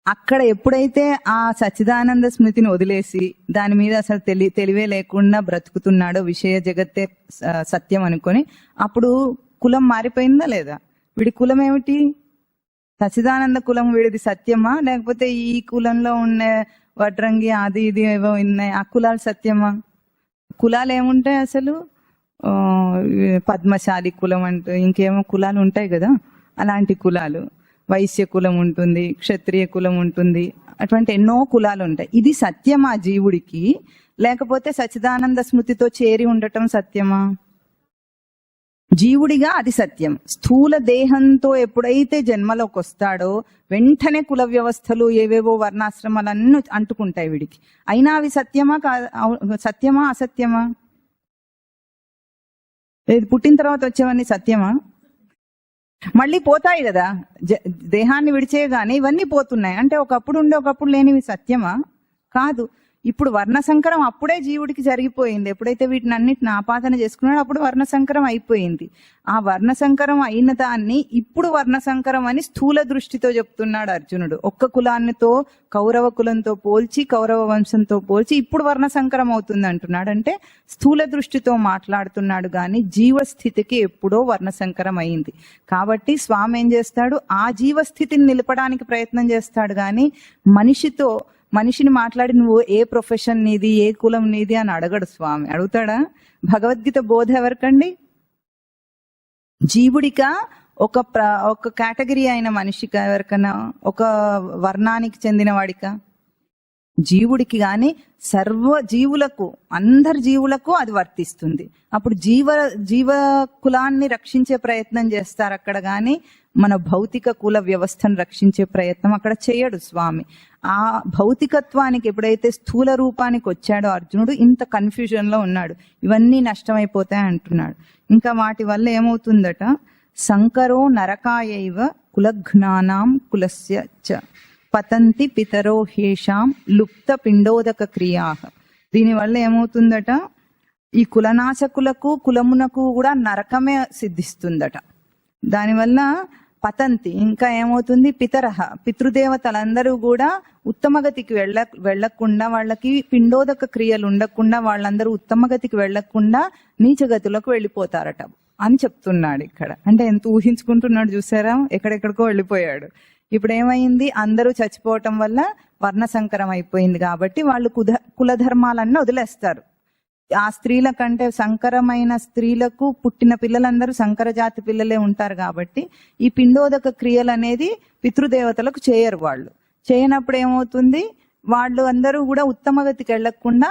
అక్కడ ఎప్పుడైతే ఆ సచ్చిదానంద స్మృతిని వదిలేసి దాని మీద అసలు తెలివే లేకుండా బ్రతుకుతున్నాడో, విషయ జగత్తే సత్యం అనుకొని, అప్పుడు కులం మారిపోయిందా లేదా? వీడి కులం ఏమిటి? సచ్చిదానంద కులం వీడిది సత్యమా, లేకపోతే ఈ కులంలో వడ్రంగి అది ఇది ఏవో ఉన్నాయి. ఆ కులాలు సత్యమా? కులాలు ఏముంటాయి అసలు? పద్మశాలి కులం అంటూ ఇంకేమో కులాలు ఉంటాయి కదా, అలాంటి కులాలు. వైశ్య కులం ఉంటుంది, క్షత్రియ కులం ఉంటుంది, అటువంటి ఎన్నో కులాలు ఉంటాయి. ఇది సత్యమా జీవుడికి? లేకపోతే సచ్చిదానంద స్మృతితో చేరి ఉండటం సత్యమా? జీవుడిగా అది సత్యం. స్థూల దేహంతో ఎప్పుడైతే జన్మలోకి వస్తాడో వెంటనే కుల వ్యవస్థలు ఏవేవో వర్ణాశ్రమాలన్నీ అంటుకుంటాయి వీడికి. అయినా అవి సత్యమా సత్యమా అసత్యమా? లేదు, పుట్టిన తర్వాత వచ్చేవన్నీ సత్యమా? మళ్ళీ పోతాయి కదా, దేహాన్ని విడిచేయగానే ఇవన్నీ పోతున్నాయి. అంటే ఒకప్పుడు ఉండే ఒకప్పుడు లేనివి సత్యమా? కాదు. ఇప్పుడు వర్ణ సంకరం అప్పుడే జీవుడికి జరిగిపోయింది. ఎప్పుడైతే వీటిని అన్నిటిని ఆపాదన చేసుకున్నాడో అప్పుడు వర్ణ సంకరం అయిపోయింది. ఆ వర్ణ సంకరం అయిన దాన్ని ఇప్పుడు వర్ణ సంకరం అని స్థూల దృష్టితో చెప్తున్నాడు అర్జునుడు. ఒక్క కులాన్నితో కౌరవ కులంతో పోల్చి, కౌరవ వంశంతో పోల్చి ఇప్పుడు వర్ణ సంకరం అవుతుంది అంటున్నాడు. అంటే స్థూల దృష్టితో మాట్లాడుతున్నాడు గాని జీవస్థితికి ఎప్పుడో వర్ణ సంకరం అయింది. కాబట్టి స్వామి ఏం చేస్తాడు? ఆ జీవస్థితిని నిలపడానికి ప్రయత్నం చేస్తాడు గాని మనిషిని మాట్లాడి నువ్వు ఏ ప్రొఫెషన్ నీది, ఏ కులం నీది అని అడగడు స్వామి. అడుగుతాడా? భగవద్గీత బోధ ఎవరికండి? జీవుడికా, ఒక కేటగిరీ అయిన మనిషికా, ఎవరికన్నా ఒక వర్ణానికి చెందిన వాడికా? జీవుడికి గాని సర్వ జీవులకు, అందరి జీవులకు అది వర్తిస్తుంది. అప్పుడు జీవ కులాన్ని రక్షించే ప్రయత్నం చేస్తారు అక్కడ గాని మన భౌతిక కుల వ్యవస్థను రక్షించే ప్రయత్నం అక్కడ చేయడు స్వామి. ఆ భౌతికత్వానికి ఎప్పుడైతే స్థూల రూపానికి వచ్చాడో అర్జునుడు ఇంత కన్ఫ్యూజన్ లో ఉన్నాడు. ఇవన్నీ నష్టమైపోతాయి అంటున్నాడు. ఇంకా వాటి వల్ల ఏమవుతుందట? సంకరో నరకాయైవ కులఘ్నానాం కులస్య చ పతంతి పితరో హేషాం లుప్త పిండోదక క్రియా. దీనివల్ల ఏమవుతుందట? ఈ కులనాశకులకు కులమునకు కూడా నరకమే సిద్ధిస్తుందట. దానివల్ల పతంతి, ఇంకా ఏమవుతుంది? పితరహ, పితృదేవతలందరూ కూడా ఉత్తమగతికి వెళ్లకుండా, వాళ్ళకి పిండోదక క్రియలు ఉండకుండా, వాళ్ళందరూ ఉత్తమగతికి వెళ్లకుండా నీచగతులకు వెళ్ళిపోతారట అని చెప్తున్నాడు ఇక్కడ. అంటే ఎంత ఊహించుకుంటున్నాడు చూసారా? ఎక్కడెక్కడికో వెళ్ళిపోయాడు. ఇప్పుడు ఏమైంది? అందరూ చచ్చిపోవటం వల్ల వర్ణ సంకరం అయిపోయింది కాబట్టి వాళ్ళు కులధర్మాలన్నీ వదిలేస్తారు. ఆ స్త్రీల కంటే సంకరమైన స్త్రీలకు పుట్టిన పిల్లలందరూ సంకర జాతి పిల్లలే ఉంటారు కాబట్టి ఈ పిండోదక క్రియలు అనేది పితృదేవతలకు చేయరు. వాళ్ళు చేయనప్పుడు ఏమవుతుంది? వాళ్ళు అందరూ కూడా ఉత్తమగతికి వెళ్లకుండా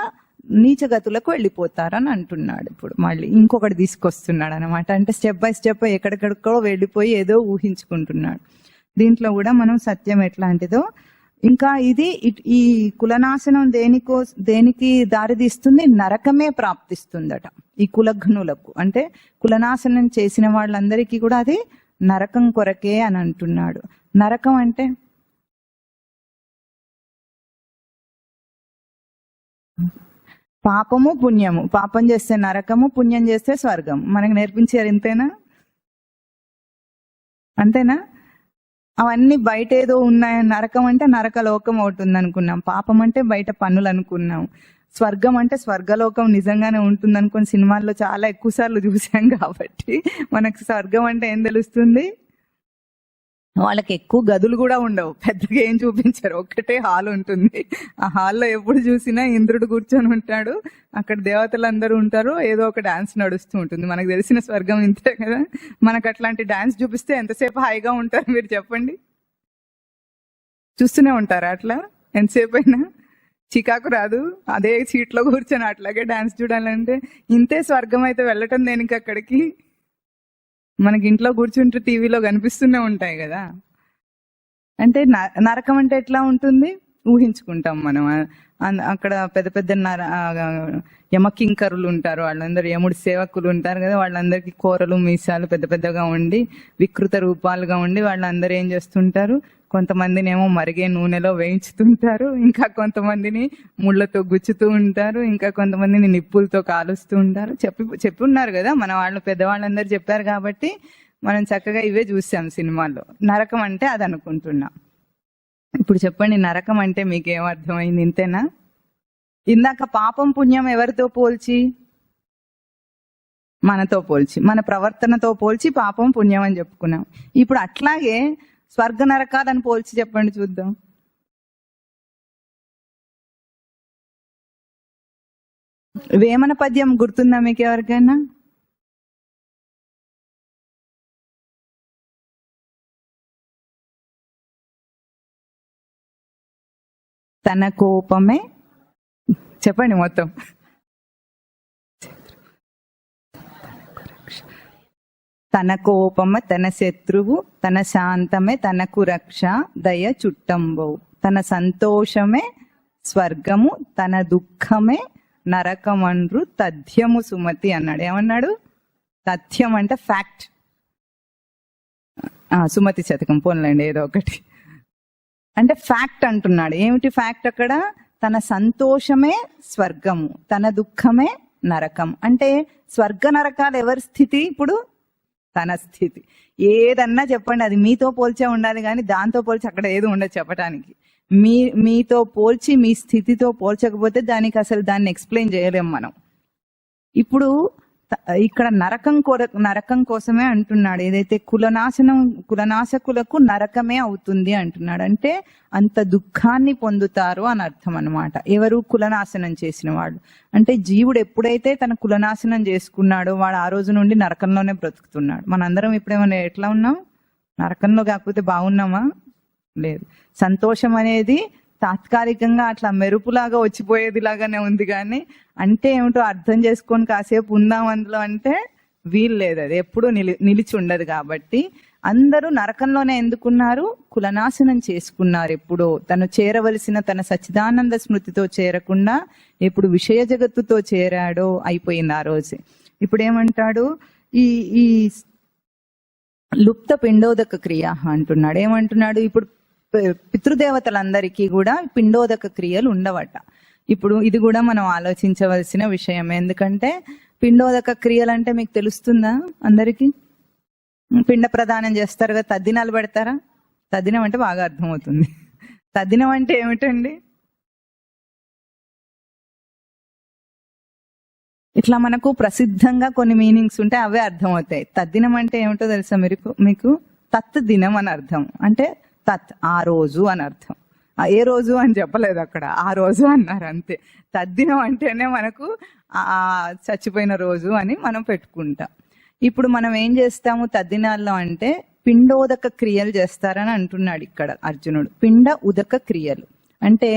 నీచగతులకు వెళ్ళిపోతారని అంటున్నాడు. ఇప్పుడు మళ్ళీ ఇంకొకటి తీసుకొస్తున్నాడు అనమాట. అంటే స్టెప్ బై స్టెప్ ఎక్కడెక్కడికో వెళ్ళిపోయి ఏదో ఊహించుకుంటున్నాడు. దీంట్లో కూడా మనం సత్యం ఎట్లాంటిదో, ఇంకా ఇది ఈ కులనాశనం దేనికి దారితీస్తుంది? నరకమే ప్రాప్తిస్తుందట ఈ కులఘ్నులకు. అంటే కులనాశనం చేసిన వాళ్ళందరికీ కూడా అది నరకం కొరకే అని అంటున్నాడు. నరకం అంటే పాపము పుణ్యము. పాపం చేస్తే నరకము, పుణ్యం చేస్తే స్వర్గం. మనకు నేర్పించారు ఇంతేనా? అంతేనా? అవన్నీ బయట ఏదో ఉన్నాయి. నరకం అంటే నరక లోకం అవుతుంది అనుకున్నాం. పాపం అంటే బయట పనులు అనుకున్నాం. స్వర్గం అంటే స్వర్గలోకం నిజంగానే ఉంటుంది అనుకుని సినిమాల్లో చాలా ఎక్కువ సార్లు చూసాం కాబట్టి మనకు స్వర్గం అంటే ఏం తెలుస్తుంది? వాళ్ళకి ఎక్కువ గదులు కూడా ఉండవు, పెద్దగా ఏం చూపించారు, ఒక్కటే హాల్ ఉంటుంది. ఆ హాల్లో ఎప్పుడు చూసినా ఇంద్రుడు కూర్చొని ఉంటాడు, అక్కడ దేవతలందరూ ఉంటారు, ఏదో ఒక డాన్స్ నడుస్తూ ఉంటుంది. మనకు తెలిసిన స్వర్గం ఇంతే కదా. మనకు అట్లాంటి డాన్స్ చూపిస్తే ఎంతసేపు హాయిగా ఉంటారు మీరు చెప్పండి? చూస్తూనే ఉంటారా అట్లా? ఎంతసేపు అయినా చికాకు రాదు? అదే సీట్లో కూర్చొని అట్లాగే డాన్స్ చూడాలంటే ఇంతే స్వర్గం అయితే వెళ్ళటం దేనికి అక్కడికి? మనకి ఇంట్లో కూర్చుంటే టీవీలో కనిపిస్తూనే ఉంటాయి కదా. అంటే నరకం అంటే ఎట్లా ఉంటుంది ఊహించుకుంటాం మనం. అక్కడ పెద్ద పెద్ద యమకింకరులు ఉంటారు, వాళ్ళందరూ యముడి సేవకులు ఉంటారు కదా, వాళ్ళందరికీ కూరలు మీసాలు పెద్ద పెద్దగా ఉండి వికృత రూపాలుగా ఉండి వాళ్ళందరూ ఏం చేస్తుంటారు? కొంతమందిని ఏమో మరిగే నూనెలో వేయించుతుంటారు, ఇంకా కొంతమందిని ముళ్ళతో గుచ్చుతూ ఉంటారు, ఇంకా కొంతమందిని నిప్పులతో కాలుస్తూ ఉంటారు. చెప్పి ఉన్నారు కదా మన వాళ్ళు, పెద్దవాళ్ళందరూ చెప్పారు కాబట్టి మనం చక్కగా ఇవే చూసాం సినిమాల్లో. నరకం అంటే అది అనుకుంటున్నాం. ఇప్పుడు చెప్పండి, నరకం అంటే మీకు ఏమర్థమైంది? ఇంతేనా? ఇందాక పాపం పుణ్యం ఎవరితో పోల్చి? మనతో పోల్చి, మన ప్రవర్తనతో పోల్చి పాపం పుణ్యం అని చెప్పుకున్నాం. ఇప్పుడు అట్లాగే స్వర్గ నరకాలని పోల్చి చెప్పండి చూద్దాం. వేమన పద్యం గుర్తుందా మీకు ఎవరికైనా? తన కోపమే, చెప్పండి మొత్తం. తన కోపమే తన శత్రువు, తన శాంతమే తనకు రక్ష, దయ చుట్టంబవు, తన సంతోషమే స్వర్గము, తన దుఃఖమే నరకమండ్రు తథ్యము సుమతి అన్నాడు. ఏమన్నాడు? తథ్యం అంటే ఫ్యాక్ట్. సుమతి శతకం పోన్లండి ఏదో ఒకటి. అంటే ఫ్యాక్ట్ అంటున్నాడు. ఏమిటి ఫ్యాక్ట్ అక్కడ? తన సంతోషమే స్వర్గము, తన దుఃఖమే నరకం. అంటే స్వర్గ నరకాలు ఎవరి స్థితి? ఇప్పుడు తన స్థితి. ఏదన్నా చెప్పండి, అది మీతో పోల్చే ఉండాలి, కానీ దాంతో పోల్చి అక్కడ ఏది ఉండదు చెప్పడానికి. మీతో పోల్చి మీ స్థితితో పోల్చకపోతే దానికి అసలు దాన్ని ఎక్స్ప్లెయిన్ చేయలేం మనం. ఇప్పుడు ఇక్కడ నరకం కోసమే అంటున్నాడు. ఏదైతే కులనాశకులకు నరకమే అవుతుంది అంటున్నాడు. అంటే అంత దుఃఖాన్ని పొందుతారు అని అర్థం అన్నమాట. ఎవరు? కులనాశనం చేసిన వాడు. అంటే జీవుడు ఎప్పుడైతే తన కులనాశనం చేసుకున్నాడో వాడు ఆ రోజు నుండి నరకంలోనే బ్రతుకుతున్నాడు. మనందరం ఇప్పుడేమన్నా ఎట్లా ఉన్నాం? నరకంలో కాకపోతే బాగున్నామా? లేదు. సంతోషం అనేది తాత్కాలికంగా అట్లా మెరుపులాగా వచ్చిపోయేది లాగానే ఉంది, కానీ అంటే ఏమిటో అర్థం చేసుకొని కాసేపు ఉందాం అందులో అంటే వీలు లేదు. అది ఎప్పుడూ నిలిచి ఉండదు. కాబట్టి అందరూ నరకంలోనే ఎందుకున్నారు? కులనాశనం చేసుకున్నారు. ఎప్పుడో తను చేరవలసిన తన సచ్చిదానంద స్మృతితో చేరకుండా ఎప్పుడు విషయ జగత్తుతో చేరాడో అయిపోయింది ఆ రోజు. ఇప్పుడు ఏమంటాడు? ఈ లుప్త పిండోదక క్రియ అంటున్నాడు. ఏమంటున్నాడు? ఇప్పుడు పితృదేవతలందరికీ కూడా పిండోదక క్రియలు ఉండవట. ఇప్పుడు ఇది కూడా మనం ఆలోచించవలసిన విషయం. ఎందుకంటే పిండోదక క్రియలు అంటే మీకు తెలుస్తుందా? అందరికీ పిండ ప్రదానం చేస్తారు కదా, తద్దినాలు పెడతారా? తద్దినం అంటే బాగా అర్థమవుతుంది. తద్దినం అంటే ఏమిటండి? ఇట్లా మనకు ప్రసిద్ధంగా కొన్ని మీనింగ్స్ ఉంటాయి, అవే అర్థమవుతాయి. తద్దినం అంటే ఏమిటో తెలుసా మీకు? తత్ దినం అని అర్థం. అంటే తత్ ఆ రోజు అని అర్థం. ఏ రోజు అని చెప్పలేదు అక్కడ, ఆ రోజు అన్నారు అంతే. తద్దినం అంటేనే మనకు చచ్చిపోయిన రోజు అని మనం పెట్టుకుంటాం. ఇప్పుడు మనం ఏం చేస్తాము తద్దినాల్లో అంటే పిండోదక క్రియలు చేస్తారని అంటున్నాడు ఇక్కడ అర్జునుడు. పిండ ఉదక క్రియలు అంటే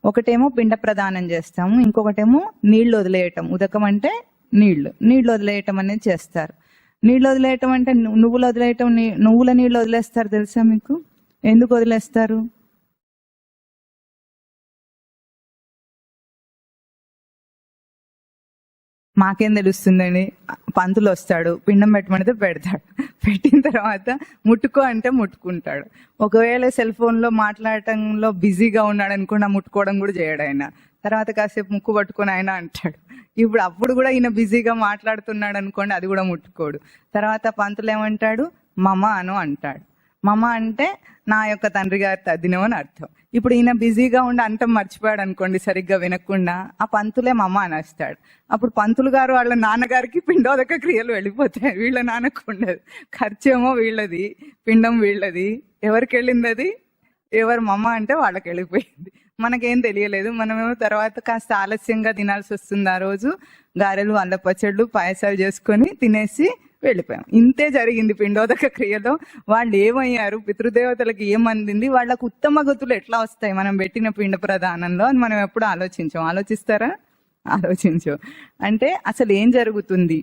ఒకటేమో పిండ ప్రదానం చేస్తాము, ఇంకొకటేమో నీళ్లు వదిలేయటం. ఉదకం అంటే నీళ్లు వదిలేయటం అనేది చేస్తారు. నీళ్లు వదిలేయటం అంటే నువ్వులు వదిలేయటం. నువ్వుల నీళ్లు వదిలేస్తారు తెలుసా మీకు? ఎందుకు వదిలేస్తారు? మాకేం తెలుస్తుందండి? పంతులు వస్తాడు, పిండం పెట్టమంటే పెడతాడు, పెట్టిన తర్వాత ముట్టుకో అంటే ముట్టుకుంటాడు. ఒకవేళ సెల్ ఫోన్లో మాట్లాడటంలో బిజీగా ఉన్నాడు అనుకోండి, ముట్టుకోవడం కూడా చేయడు ఆయన. తర్వాత కాసేపు ముక్కు పట్టుకొని ఆయన అంటాడు. అప్పుడు కూడా ఈయన బిజీగా మాట్లాడుతున్నాడు అనుకోండి, అది కూడా ముట్టుకోడు. తర్వాత పంతులు ఏమంటాడు? మమ అను అంటాడు. మమ అంటే నా యొక్క తండ్రి గారి తద్దినం అని అర్థం. ఇప్పుడు ఈయన బిజీగా ఉండి అంటం మర్చిపోయాడు అనుకోండి, సరిగ్గా వినకుండా, ఆ పంతులే మమ్మ అనేస్తాడు. అప్పుడు పంతులు గారు వాళ్ళ నాన్నగారికి పిండోదక క్రియలు వెళ్ళిపోతాయి. వీళ్ళ నాన్నకు ఉండదు. ఖర్చేమో వీళ్ళది, పిండం వీళ్ళది. ఎవరికి వెళ్ళింది అది? ఎవరు మమ్మ అంటే వాళ్ళకి వెళ్ళిపోయింది. మనకేం తెలియలేదు. మనమేమో తర్వాత కాస్త ఆలస్యంగా తినాల్సి వస్తుంది. ఆ రోజు గారెలు, అల్ల పచ్చళ్ళు, పాయసాలు చేసుకొని తినేసి వెళ్ళిపోయాం. ఇంతే జరిగింది పిండోదక క్రియలో. వాళ్ళు ఏమయ్యారు? పితృదేవతలకు ఏమందింది? వాళ్ళకు ఉత్తమ గతులు ఎట్లా వస్తాయి మనం పెట్టిన పిండ ప్రదానంలో అని మనం ఎప్పుడు ఆలోచిస్తారా? ఆలోచించు. అంటే అసలు ఏం జరుగుతుంది?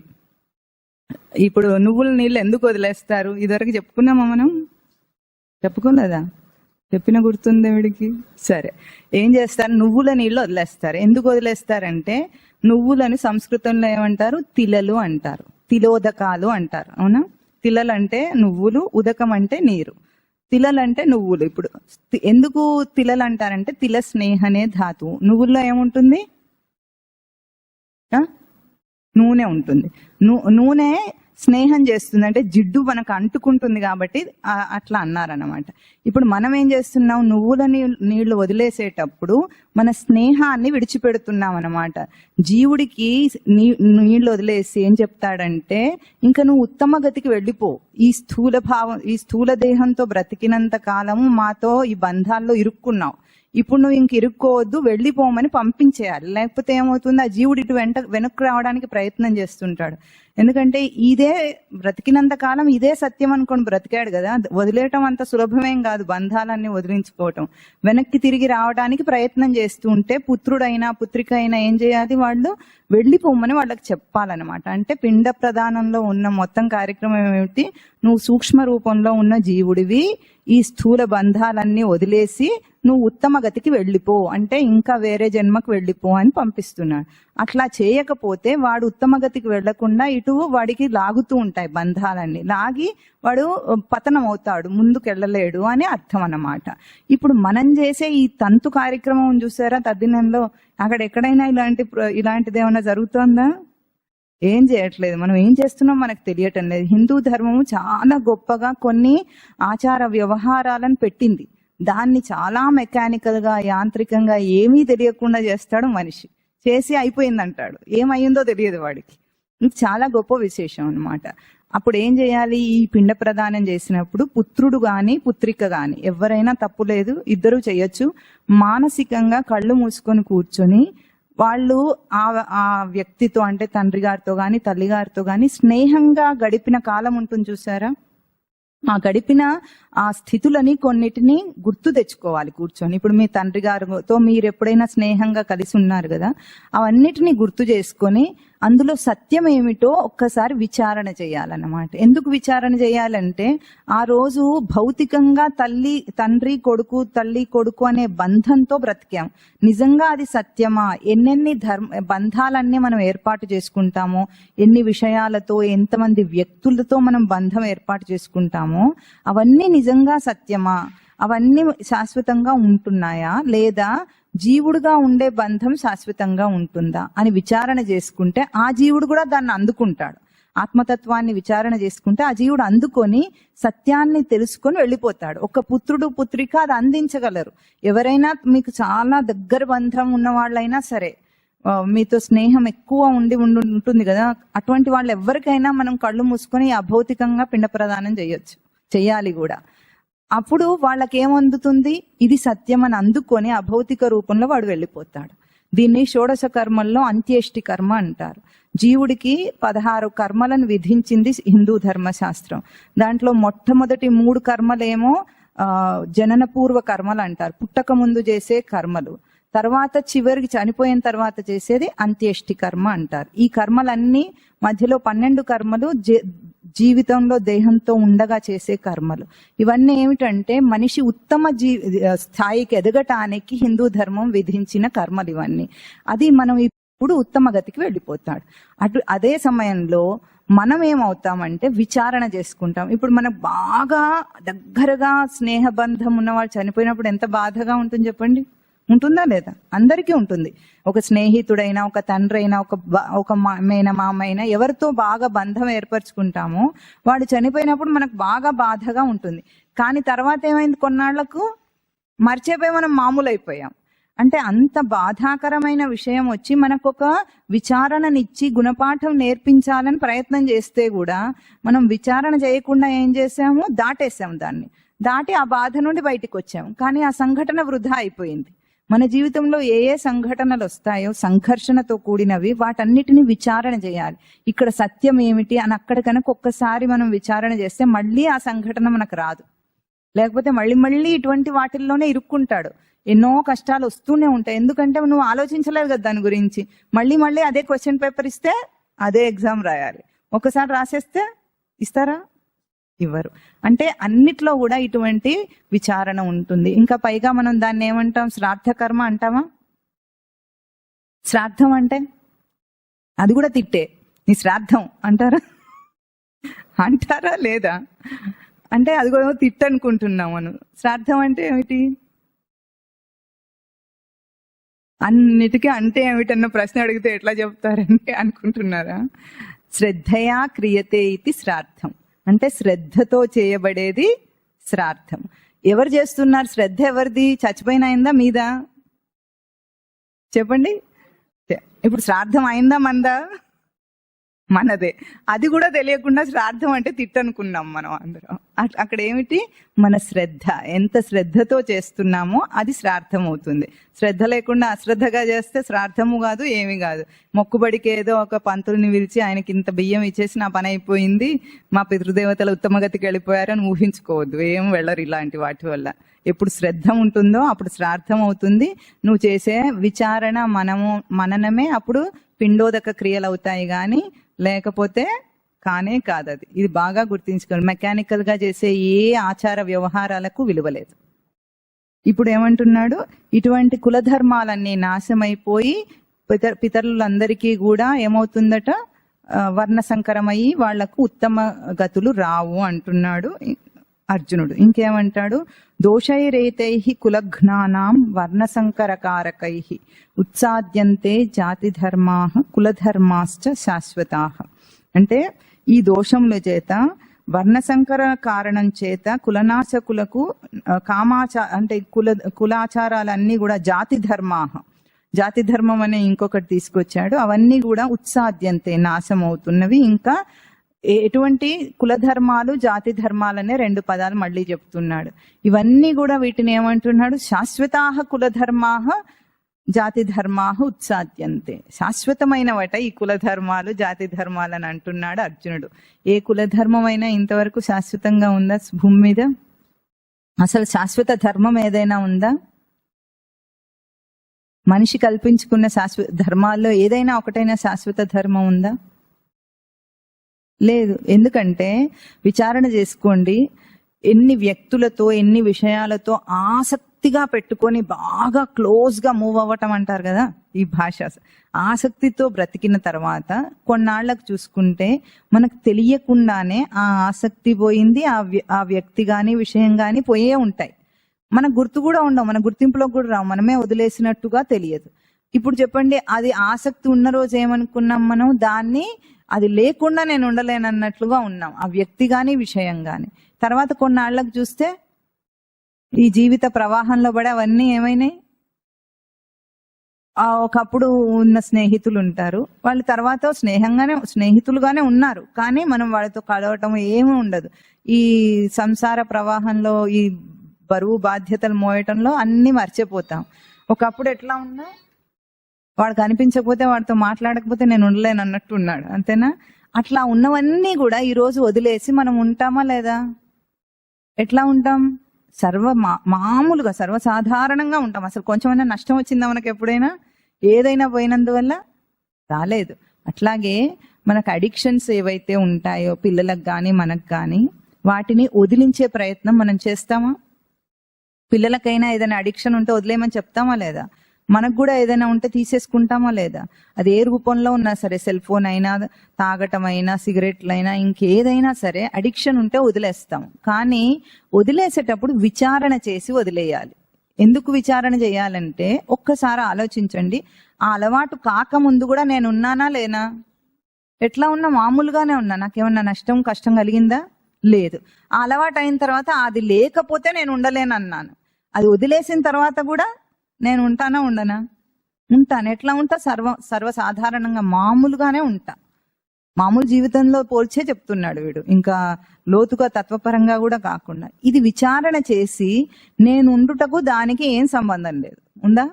ఇప్పుడు నువ్వుల నీళ్ళు ఎందుకు వదిలేస్తారు? ఇదివరకు చెప్పుకున్నామా మనం? చెప్పుకోలేదా? చెప్పిన గుర్తుంది వీడికి? సరే, ఏం చేస్తారు? నువ్వుల నీళ్ళు వదిలేస్తారు. ఎందుకు వదిలేస్తారంటే నువ్వులని సంస్కృతంలో ఏమంటారు? తిలలు అంటారు, తిలోదకాలు అంటారు. అవునా? తిలలు అంటే నువ్వులు, ఉదకం అంటే నీరు, తిలలు అంటే నువ్వులు. ఇప్పుడు ఎందుకు తిలలు అంటారంటే తిల స్నేహ అనే ధాతువు. నువ్వుల్లో ఏముంటుంది? నూనె ఉంటుంది. నూనె స్నేహం చేస్తుంది, అంటే జిడ్డు మనకు అంటుకుంటుంది కాబట్టి అట్లా అన్నారన్నమాట. ఇప్పుడు మనం ఏం చేస్తున్నాం? నువ్వుల నీళ్లు వదిలేసేటప్పుడు మన స్నేహాన్ని విడిచిపెడుతున్నాం అన్నమాట. జీవుడికి నీళ్లు వదిలేసి ఏం చెప్తాడంటే, ఇంకా నువ్వు ఉత్తమ గతికి వెళ్ళిపో. ఈ స్థూల దేహంతో బ్రతికినంత కాలము మాతో ఈ బంధాల్లో ఇరుక్కున్నావు. ఇప్పుడు నువ్వు ఇంక ఇరుక్కోవద్దు, వెళ్ళిపోమని పంపించేయాలి. లేకపోతే ఏమవుతుంది, ఆ జీవుడు ఇటు వెనక్కి రావడానికి ప్రయత్నం చేస్తుంటాడు. ఎందుకంటే ఇదే బ్రతికినంత కాలం ఇదే సత్యం అనుకోని బ్రతికాడు కదా, వదిలేయటం అంత సులభమేం కాదు. బంధాలన్నీ వదిలించుకోవటం, వెనక్కి తిరిగి రావడానికి ప్రయత్నం చేస్తూ ఉంటే పుత్రుడైనా పుత్రిక అయినా ఏం చేయాలి, వాళ్ళు వెళ్ళిపోమని వాళ్ళకి చెప్పాలన్నమాట. అంటే పిండ ప్రదానంలో ఉన్న మొత్తం కార్యక్రమం ఏమిటి, నువ్వు సూక్ష్మ రూపంలో ఉన్న జీవుడివి, ఈ స్థూల బంధాలన్నీ వదిలేసి నువ్వు ఉత్తమ గతికి వెళ్ళిపో, అంటే ఇంకా వేరే జన్మకు వెళ్ళిపో అని పంపిస్తున్నాడు. అట్లా చేయకపోతే వాడు ఉత్తమ గతికి వెళ్లకుండా ఇటు వాడికి లాగుతూ ఉంటాయి బంధాలన్నీ, లాగి వాడు పతనం అవుతాడు, ముందుకు వెళ్ళలేడు అని అర్థం అన్నమాట. ఇప్పుడు మనం చేసే ఈ తంతు కార్యక్రమం చూసారా తద్దినంలో, అక్కడ ఎక్కడైనా ఇలాంటిది ఏమైనా జరుగుతుందా? ఏం చేయట్లేదు. మనం ఏం చేస్తున్నాం మనకు తెలియటం లేదు. హిందూ ధర్మము చాలా గొప్పగా కొన్ని ఆచార వ్యవహారాలను పెట్టింది. దాన్ని చాలా మెకానికల్ గా, యాంత్రికంగా ఏమీ తెలియకుండా చేస్తాడు మనిషి. చేసి అయిపోయిందంటాడు, ఏమయ్యిందో తెలియదు వాడికి. ఇది చాలా గొప్ప విశేషం అన్నమాట. అప్పుడు ఏం చేయాలి, ఈ పిండ ప్రదానం చేసినప్పుడు పుత్రుడు గాని పుత్రిక గాని ఎవరైనా తప్పు లేదు, ఇద్దరు చేయొచ్చు. మానసికంగా కళ్ళు మూసుకొని కూర్చొని వాళ్ళు ఆ వ్యక్తితో, అంటే తండ్రి గారితో గాని తల్లి గారితో గాని స్నేహంగా గడిపిన కాలం ఉంటుంది చూసారా, ఆ గడిపిన ఆ స్థితులని కొన్నిటిని గుర్తు తెచ్చుకోవాలి కూర్చొని. ఇప్పుడు మీ తండ్రి గారితో మీరు ఎప్పుడైనా స్నేహంగా కలిసి ఉన్నారు కదా, అవన్నిటిని గుర్తు చేసుకొని అందులో సత్యం ఏమిటో ఒక్కసారి విచారణ చేయాలన్నమాట. ఎందుకు విచారణ చేయాలంటే, ఆ రోజు భౌతికంగా తండ్రి కొడుకు, తల్లి కొడుకు అనే బంధంతో బ్రతికాం. నిజంగా అది సత్యమా? ఎన్నెన్ని బంధాలన్నీ మనం ఏర్పాటు చేసుకుంటామో, ఎన్ని విషయాలతో, ఎంతమంది వ్యక్తులతో మనం బంధం ఏర్పాటు చేసుకుంటామో, అవన్నీ నిజంగా సత్యమా? అవన్నీ శాశ్వతంగా ఉంటున్నాయా, లేదా జీవుడుగా ఉండే బంధం శాశ్వతంగా ఉంటుందా అని విచారణ చేసుకుంటే ఆ జీవుడు కూడా దాన్ని అందుకుంటాడు. ఆత్మతత్వాన్ని విచారణ చేసుకుంటే ఆ జీవుడు అందుకొని సత్యాన్ని తెలుసుకొని వెళ్ళిపోతాడు. ఒక పుత్రుడు పుత్రిక అది అందించగలరు. ఎవరైనా మీకు చాలా దగ్గర బంధం ఉన్న వాళ్ళైనా సరే, మీతో స్నేహం ఎక్కువ ఉంటుంది కదా, అటువంటి వాళ్ళు ఎవరికైనా మనం కళ్ళు మూసుకొని అభౌతికంగా పిండ ప్రదానం చెయ్యాలి కూడా. అప్పుడు వాళ్ళకి ఏమందుతుంది, ఇది సత్యం అని అందుకొని అభౌతిక రూపంలో వాడు వెళ్ళిపోతాడు. దీన్ని షోడశ కర్మల్లో అంత్యేష్టి కర్మ అంటారు. జీవుడికి 16 కర్మలను విధించింది హిందూ ధర్మశాస్త్రం. దాంట్లో మొట్టమొదటి 3 కర్మలేమో జనన పూర్వ కర్మలు అంటారు, పుట్టక ముందు చేసే కర్మలు. తర్వాత చివరికి చనిపోయిన తర్వాత చేసేది అంత్యేష్టి కర్మ అంటారు. ఈ కర్మలన్నీ మధ్యలో 12 కర్మలు జీవితంలో దేహంతో ఉండగా చేసే కర్మలు. ఇవన్నీ ఏమిటంటే మనిషి ఉత్తమ స్థాయికి ఎదగటానికి హిందూ ధర్మం విధించిన కర్మలు ఇవన్నీ. అది మనం ఇప్పుడు ఉత్తమ గతికి వెళ్ళిపోతాడు. అదే సమయంలో మనం ఏమవుతామంటే విచారణ చేసుకుంటాం. ఇప్పుడు మనకు బాగా దగ్గరగా స్నేహబంధం ఉన్న వాళ్ళు చనిపోయినప్పుడు ఎంత బాధగా ఉంటుంది చెప్పండి, ఉంటుందా లేదా? అందరికీ ఉంటుంది. ఒక స్నేహితుడైనా, ఒక తండ్రి అయినా, ఒక మేనమామ అయినా, ఎవరితో బాగా బంధం ఏర్పరచుకుంటామో వాడు చనిపోయినప్పుడు మనకు బాగా బాధగా ఉంటుంది. కానీ తర్వాత ఏమైంది, కొన్నాళ్లకు మర్చిపోయి మనం మామూలు అయిపోయాం. అంటే అంత బాధాకరమైన విషయం వచ్చి మనకు ఒక విచారణనిచ్చి గుణపాఠం నేర్పించాలని ప్రయత్నం చేస్తే కూడా మనం విచారణ చేయకుండా ఏం చేసాము, దాటేసాము. దాన్ని దాటి ఆ బాధ నుండి బయటికి వచ్చాము. కానీ ఆ సంఘటన వృధా అయిపోయింది. మన జీవితంలో ఏ సంఘటనలు వస్తాయో సంఘర్షణతో కూడినవి, వాటన్నిటిని విచారణ చేయాలి. ఇక్కడ సత్యం ఏమిటి అని అక్కడ కనుక ఒక్కసారి మనం విచారణ చేస్తే మళ్ళీ ఆ సంఘటన మనకు రాదు. లేకపోతే మళ్ళీ ఇటువంటి వాటిల్లోనే ఇరుక్కుంటాడు. ఎన్నో కష్టాలు వస్తూనే ఉంటాయి. ఎందుకంటే నువ్వు ఆలోచించలేదు కదా దాని గురించి. మళ్ళీ అదే క్వశ్చన్ పేపర్ ఇస్తే అదే ఎగ్జామ్ రాయాలి. ఒకసారి రాసేస్తే ఇస్తారా? ఇవ్వరు. అంటే అన్నిట్లో కూడా ఇటువంటి విచారణ ఉంటుంది. ఇంకా పైగా మనం దాన్ని ఏమంటాం, శ్రాద్ధ కర్మ అంటామా? శ్రాద్ధం అంటే అది కూడా తిట్టే. నీ శ్రాద్ధం అంటారా లేదా? అంటే అది కూడా తిట్టు అనుకుంటున్నాం మనం. శ్రాద్ధం అంటే ఏమిటి? అన్నిటికీ అంటే ఏమిటన్న ప్రశ్న అడిగితే ఎట్లా చెప్తారంటే అనుకుంటున్నారా? శ్రద్ధయా క్రియతే ఇది శ్రాద్ధం. అంటే శ్రద్ధతో చేయబడేది శ్రాద్ధం. ఎవరు చేస్తున్నారు శ్రద్ధ? ఎవరిది? చచ్చిపోయిన అయిందా మీద? చెప్పండి. ఇప్పుడు శ్రాద్ధం అయిందా మందా? మనదే. అది కూడా తెలియకుండా శ్రాద్ధం అంటే తిట్టనుకున్నాం మనం అందరం. అక్కడ ఏమిటి, మన శ్రద్ధ, ఎంత శ్రద్ధతో చేస్తున్నామో అది శ్రార్థం అవుతుంది. శ్రద్ధ లేకుండా అశ్రద్ధగా చేస్తే శ్రార్థము కాదు, ఏమి కాదు. మొక్కుబడికి ఏదో ఒక పంతుల్ని పిలిచి ఆయనకి ఇంత బియ్యం ఇచ్చేసి నా పని అయిపోయింది, మా పితృదేవతలు ఉత్తమగతికి వెళ్ళిపోయారు అని ఊహించుకోవద్దు. ఏం వెళ్ళరు ఇలాంటి వాటి వల్ల. ఎప్పుడు శ్రద్ధ ఉంటుందో అప్పుడు శ్రార్థం అవుతుంది. నువ్వు చేసే విచారణ మననమే అప్పుడు పిండోదక క్రియలు అవుతాయి, కానీ లేకపోతే కానే కాదు. అది ఇది బాగా గుర్తించుకోవాలి. మెకానికల్ గా చేసే ఏ ఆచార వ్యవహారాలకు విలువలేదు. ఇప్పుడు ఏమంటున్నాడు, ఇటువంటి కులధర్మాలన్నీ నాశమైపోయి పితరులందరికీ కూడా ఏమవుతుందట, వర్ణ సంకరమయ్యి వాళ్లకు ఉత్తమ గతులు రావు అంటున్నాడు అర్జునుడు. ఇంకేమంటాడు, దోషైరేతై కులఘ్నానాం వర్ణసంకరకారకై ఉత్సాద్యంతే జాతి ధర్మా కులధర్మాశ్చ శాశ్వతాః. అంటే ఈ దోషముల చేత, వర్ణసంకర కారణం చేత కులనాశకులకు అంటే కులాచారాలన్నీ కూడా జాతి ధర్మం అనే ఇంకొకటి తీసుకొచ్చాడు. అవన్నీ కూడా ఉత్సాద్యంతే నాశం అవుతున్నవి. ఇంకా ఎటువంటి కులధర్మాలు జాతి ధర్మాలనే 2 పదాలు మళ్ళీ చెప్తున్నాడు. ఇవన్నీ కూడా వీటిని ఏమంటున్నాడు, శాశ్వతాః కులధర్మాః జాతి ధర్మాః ఉత్సాద్యంతే. శాశ్వతమైనవట ఈ కులధర్మాలు జాతి ధర్మాలు అని అంటున్నాడు అర్జునుడు. ఏ కులధర్మమైనా ఇంతవరకు శాశ్వతంగా ఉందా భూమి మీద? అసలు శాశ్వత ధర్మం ఏదైనా ఉందా? మనిషి కల్పించుకున్న శాశ్వత ధర్మాల్లో ఏదైనా ఒకటైనా శాశ్వత ధర్మం ఉందా? లేదు. ఎందుకంటే విచారణ చేసుకోండి, ఎన్ని వ్యక్తులతో ఎన్ని విషయాలతో ఆసక్తిగా పెట్టుకొని బాగా క్లోజ్ గా మూవ్ అవ్వటం అంటారు కదా ఈ భాష. ఆసక్తితో బ్రతికిన తర్వాత కొన్నాళ్లకు చూసుకుంటే మనకు తెలియకుండానే ఆ ఆసక్తి పోయింది, ఆ వ్యక్తి గాని విషయం గాని పోయే ఉంటాయి. మనకు గుర్తు కూడా ఉండవు, మన గుర్తింపులో కూడా రావు, మనమే వదిలేసినట్టుగా తెలియదు. ఇప్పుడు చెప్పండి, అది ఆసక్తి ఉన్న రోజు ఏమనుకున్నాం మనం, దాన్ని అది లేకుండా నేను ఉండలేనన్నట్లుగా ఉన్నాం, ఆ వ్యక్తి గాని విషయం గాని. తర్వాత కొన్నాళ్లకు చూస్తే ఈ జీవిత ప్రవాహంలో పడి అవన్నీ ఏమైనాయి, ఒకప్పుడు ఉన్న స్నేహితులు ఉంటారు, వాళ్ళు తర్వాత స్నేహితులుగానే ఉన్నారు, కానీ మనం వాళ్ళతో కలవటం ఏమీ ఉండదు. ఈ సంసార ప్రవాహంలో ఈ బరువు బాధ్యతలు మోయటంలో అన్ని మర్చిపోతాం. ఒకప్పుడు ఎట్లా ఉన్నా, వాడు కనిపించకపోతే వాడితో మాట్లాడకపోతే నేను ఉండలేను అన్నట్టు ఉన్నాడు, అంతేనా? అట్లా ఉన్నవన్నీ కూడా ఈ రోజు వదిలేసి మనం ఉంటామా లేదా? ఎట్లా ఉంటాం? మామూలుగా సర్వసాధారణంగా ఉంటాం. అసలు కొంచెమైనా నష్టం వచ్చిందా మనకు ఎప్పుడైనా? ఏదైనా పోయినందువల్ల రాలేదు. అట్లాగే మనకు అడిక్షన్స్ ఏవైతే ఉంటాయో పిల్లలకు కానీ మనకు కానీ, వాటిని వదిలించే ప్రయత్నం మనం చేస్తామా? పిల్లలకైనా ఏదైనా అడిక్షన్ ఉంటే వదిలేయమని చెప్తామా లేదా? మనకు కూడా ఏదైనా ఉంటే తీసేసుకుంటామా లేదా? అది ఏ రూపంలో ఉన్నా సరే, సెల్ ఫోన్ అయినా, తాగటం అయినా, సిగరెట్లైనా, ఇంకేదైనా సరే అడిక్షన్ ఉంటే వదిలేస్తాం. కానీ వదిలేసేటప్పుడు విచారణ చేసి వదిలేయాలి. ఎందుకు విచారణ చేయాలంటే, ఒక్కసారి ఆలోచించండి, ఆ అలవాటు కాకముందు కూడా నేను ఉన్నానా లేనా? ఎట్లా ఉన్నా? మామూలుగానే ఉన్నా. నాకేమన్నా నష్టం కష్టం కలిగిందా? లేదు. ఆ అలవాటు అయిన తర్వాత అది లేకపోతే నేను ఉండలేను అన్నాను. అది వదిలేసిన తర్వాత కూడా నేను ఉంటానా ఉండనా? ఉంటాను. ఎట్లా ఉంటా? సర్వసాధారణంగా మామూలుగానే ఉంటా. మామూలు జీవితంలో పోల్చే చెప్తున్నాడు వీడు, ఇంకా లోతుగా తత్వపరంగా కూడా కాకుండా. ఇది విచారణ చేసి నేను ఉండుటకు దానికి ఏం సంబంధం లేదు. ఉందా?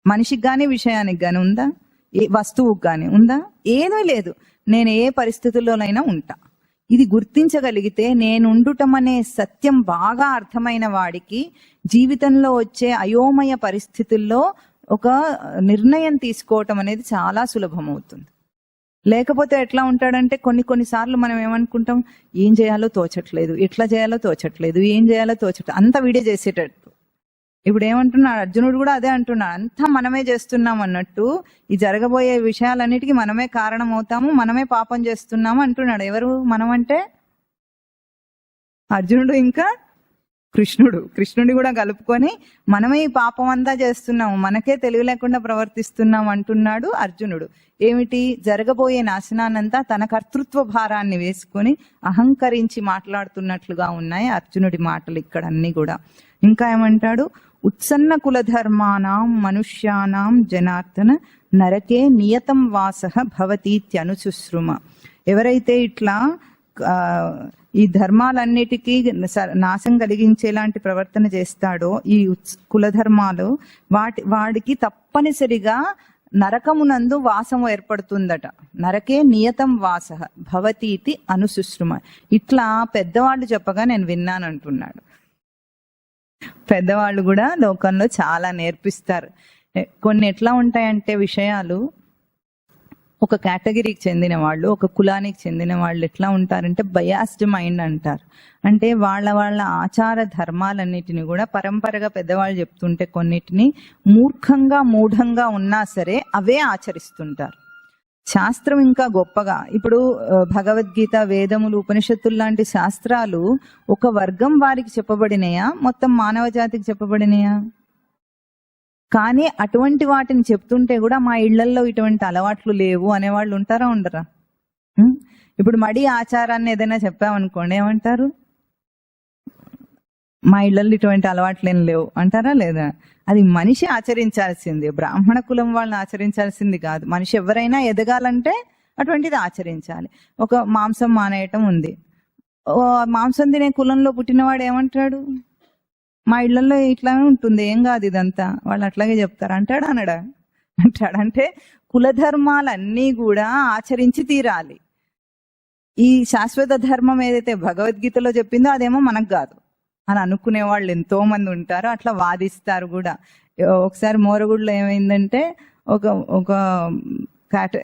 మనిషికి గాని విషయానికి గాని ఉందా? ఏ వస్తువుకి గాని ఉందా? ఏమీ లేదు. నేను ఏ పరిస్థితుల్లోనైనా ఉంటా. ఇది గుర్తించగలిగితే, నేనుండుటం అనే సత్యం బాగా అర్థమైన వాడికి జీవితంలో వచ్చే అయోమయ పరిస్థితుల్లో ఒక నిర్ణయం తీసుకోవటం అనేది చాలా సులభమవుతుంది. లేకపోతే ఎట్లా ఉంటాడంటే, కొన్నిసార్లు మనం ఏమనుకుంటాం, ఏం చేయాలో తోచట్లేదు, ఎట్లా చేయాలో తోచట్లేదు, ఏం చేయాలో తోచట్లేదు, అంతా వీడే చేసేటట్టు. ఇప్పుడు ఏమంటున్నాడు అర్జునుడు కూడా అదే అంటున్నాడు, అంతా మనమే చేస్తున్నాం అన్నట్టు. ఈ జరగబోయే విషయాలన్నిటికీ మనమే కారణం అవుతాము, మనమే పాపం చేస్తున్నాము అంటున్నాడు. ఎవరు మనం అంటే? అర్జునుడు ఇంకా కృష్ణుడి కూడా కలుపుకొని మనమే ఈ పాపం అంతా చేస్తున్నాము, మనకే తెలివి లేకుండా ప్రవర్తిస్తున్నాం అంటున్నాడు అర్జునుడు. ఏమిటి? జరగబోయే నాశనాన్నంతా తన కర్తృత్వ భారాన్ని వేసుకొని అహంకరించి మాట్లాడుతున్నట్లుగా ఉన్నాయి అర్జునుడి మాటలు ఇక్కడ అన్ని కూడా. ఇంకా ఏమంటాడు? ఉత్సన్న కులధర్మానాం మనుష్యానాం జనార్దన నరకే నియతం వాసః భవతీత్యనుశుశ్రుమ. ఎవరైతే ఇట్లా ఈ ధర్మాలన్నిటికీ నాశం కలిగించేలాంటి ప్రవర్తన చేస్తాడో ఈ కులధర్మాలు వాడికి తప్పనిసరిగా నరకమునందు వాసము ఏర్పడుతుందట. నరకే నియతం వాస భవతీతి అనుశుశ్రుమ. ఇట్లా పెద్దవాళ్ళు చెప్పగా నేను విన్నాను అంటున్నాడు. పెద్దవాళ్ళు కూడా లోకంలో చాలా నేర్పిస్తారు. కొన్ని ఎట్లా ఉంటాయంటే విషయాలు, ఒక కేటగిరీకి చెందిన వాళ్ళు, ఒక కులానికి చెందిన వాళ్ళు ఎట్లా ఉంటారంటే బయాస్డ్ మైండ్ అంటారు. అంటే వాళ్ళ ఆచార ధర్మాలన్నిటిని కూడా పరంపరగా పెద్దవాళ్ళు చెప్తుంటే కొన్నిటిని మూర్ఖంగా మూఢంగా ఉన్నా సరే అవే ఆచరిస్తుంటారు. శాస్త్రం ఇంకా గొప్పగా, ఇప్పుడు భగవద్గీత, వేదములు, ఉపనిషత్తులు లాంటి శాస్త్రాలు ఒక వర్గం వారికి చెప్పబడినయా, మొత్తం మానవ జాతికి చెప్పబడినయా? కానీ అటువంటి వాటిని చెప్తుంటే కూడా మా ఇళ్లల్లో ఇటువంటి అలవాట్లు లేవు అనేవాళ్ళు ఉంటారా ఉండరా? ఇప్పుడు మడి ఆచారాన్ని ఏదైనా చెప్పామనుకోండి, ఏమంటారు? మా ఇళ్లలో ఇటువంటి అలవాట్లు ఏం లేవు అంటారా లేదా? అది మనిషి ఆచరించాల్సింది, బ్రాహ్మణ కులం వాళ్ళని ఆచరించాల్సింది కాదు. మనిషి ఎవరైనా ఎదగాలంటే అటువంటిది ఆచరించాలి. ఒక మాంసం మానేయటం ఉంది, మాంసం తినే కులంలో పుట్టినవాడు ఏమంటాడు? మా ఇళ్లలో ఇట్లానే ఉంటుంది, ఏం కాదు ఇదంతా, వాళ్ళు అట్లాగే చెప్తారు అంటాడా అనడా? అంటాడంటే కులధర్మాలన్నీ కూడా ఆచరించి తీరాలి. ఈ శాశ్వత ధర్మం ఏదైతే భగవద్గీతలో చెప్పిందో అదేమో మనకు కాదు అని అనుకునే వాళ్ళు ఎంతో మంది ఉంటారు, అట్లా వాదిస్తారు కూడా. ఒకసారి మోరగుడిలో ఏమైందంటే ఒక ఒక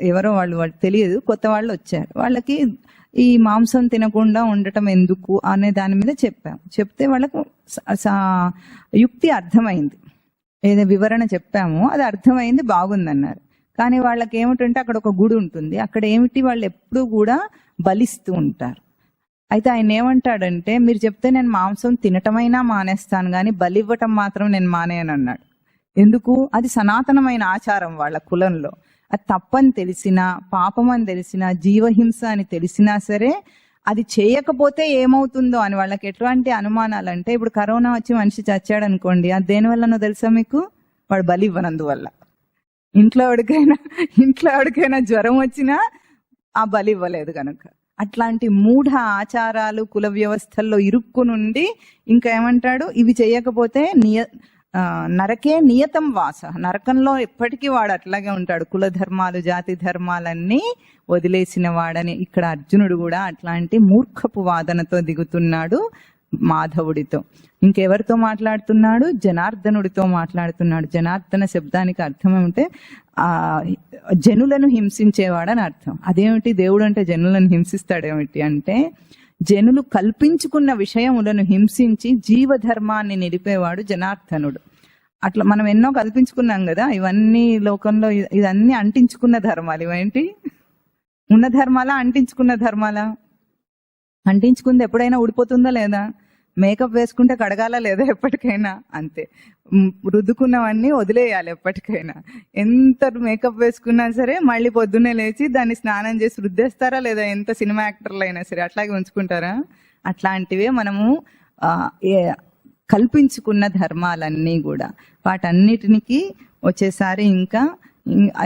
ఎవరో వాళ్ళు తెలియదు, కొత్త వాళ్ళు వచ్చారు. వాళ్ళకి ఈ మాంసం తినకుండా ఉండటం ఎందుకు అనే దాని మీద చెప్తే వాళ్ళకు యుక్తి అర్థమైంది, ఏదో వివరణ చెప్పామో అది అర్థమైంది, బాగుందన్నారు. కానీ వాళ్ళకి ఏమిటంటే అక్కడ ఒక గుడి ఉంటుంది, అక్కడ ఏమిటి వాళ్ళు ఎప్పుడూ కూడా బలిస్తూ ఉంటారు. అయితే ఆయన ఏమంటాడంటే, మీరు చెప్తే నేను మాంసం తినటమైనా మానేస్తాను కానీ బలి ఇవ్వటం మాత్రం నేను మానేయను అన్నాడు. ఎందుకు? అది సనాతనమైన ఆచారం వాళ్ళ కులంలో. అది తప్పని తెలిసినా, పాపం అని తెలిసినా, జీవహింస అని తెలిసినా సరే అది చేయకపోతే ఏమవుతుందో అని వాళ్ళకి ఎటువంటి అనుమానాలు అంటే, ఇప్పుడు కరోనా వచ్చి మనిషి చచ్చాడు అనుకోండి, అది దేనివల్లనో తెలుసా మీకు? వాడు బలి ఇవ్వనందువల్ల. ఇంట్లో ఎవరికైనా జ్వరం వచ్చినా ఆ బలి ఇవ్వలేదు కనుక. అట్లాంటి మూఢ ఆచారాలు కుల వ్యవస్థల్లో ఇరుక్కునుండి ఇంకా ఏమంటాడు, ఇవి చేయకపోతే నరకే నియతం వాస, నరకంలో ఎప్పటికీ వాడు అట్లాగే ఉంటాడు, కులధర్మాలు జాతి ధర్మాలన్నీ వదిలేసిన వాడని. ఇక్కడ అర్జునుడు కూడా అట్లాంటి మూర్ఖపు వాదనతో దిగుతున్నాడు మాధవుడితో. ఇంకెవరితో మాట్లాడుతున్నాడు? జనార్దనుడితో మాట్లాడుతున్నాడు. జనార్దన శబ్దానికి అర్థం ఏమిటంటే జనులను హింసించేవాడని అర్థం. అదేమిటి? దేవుడు అంటే జనులను హింసిస్తాడేమిటి అంటే, జనులు కల్పించుకున్న విషయములను హింసించి జీవధర్మాన్ని నిలిపేవాడు జనార్దనుడు. అట్లా మనం ఎన్నో కల్పించుకున్నాం కదా, ఇవన్నీ లోకంలో ఇవన్నీ అంటించుకున్న ధర్మాలు. ఇవేంటి? ఉన్న ధర్మాలా అంటించుకున్న ధర్మాలా? అంటించుకుంది ఎప్పుడైనా ఊడిపోతుందా లేదా? మేకప్ వేసుకుంటే కడగాల లేదా? ఎప్పటికైనా అంతే. రుద్దుకున్నవన్నీ వదిలేయాలి ఎప్పటికైనా. ఎంత మేకప్ వేసుకున్నా సరే మళ్ళీ పొద్దున్నే లేచి దాన్ని స్నానం చేసి రుద్దేస్తారా లేదా? ఎంత సినిమా యాక్టర్లు అయినా సరే అట్లాగే ఉంచుకుంటారా? అట్లాంటివే మనము కల్పించుకున్న ధర్మాలన్నీ కూడా. వాటన్నిటికి వచ్చేసారి ఇంకా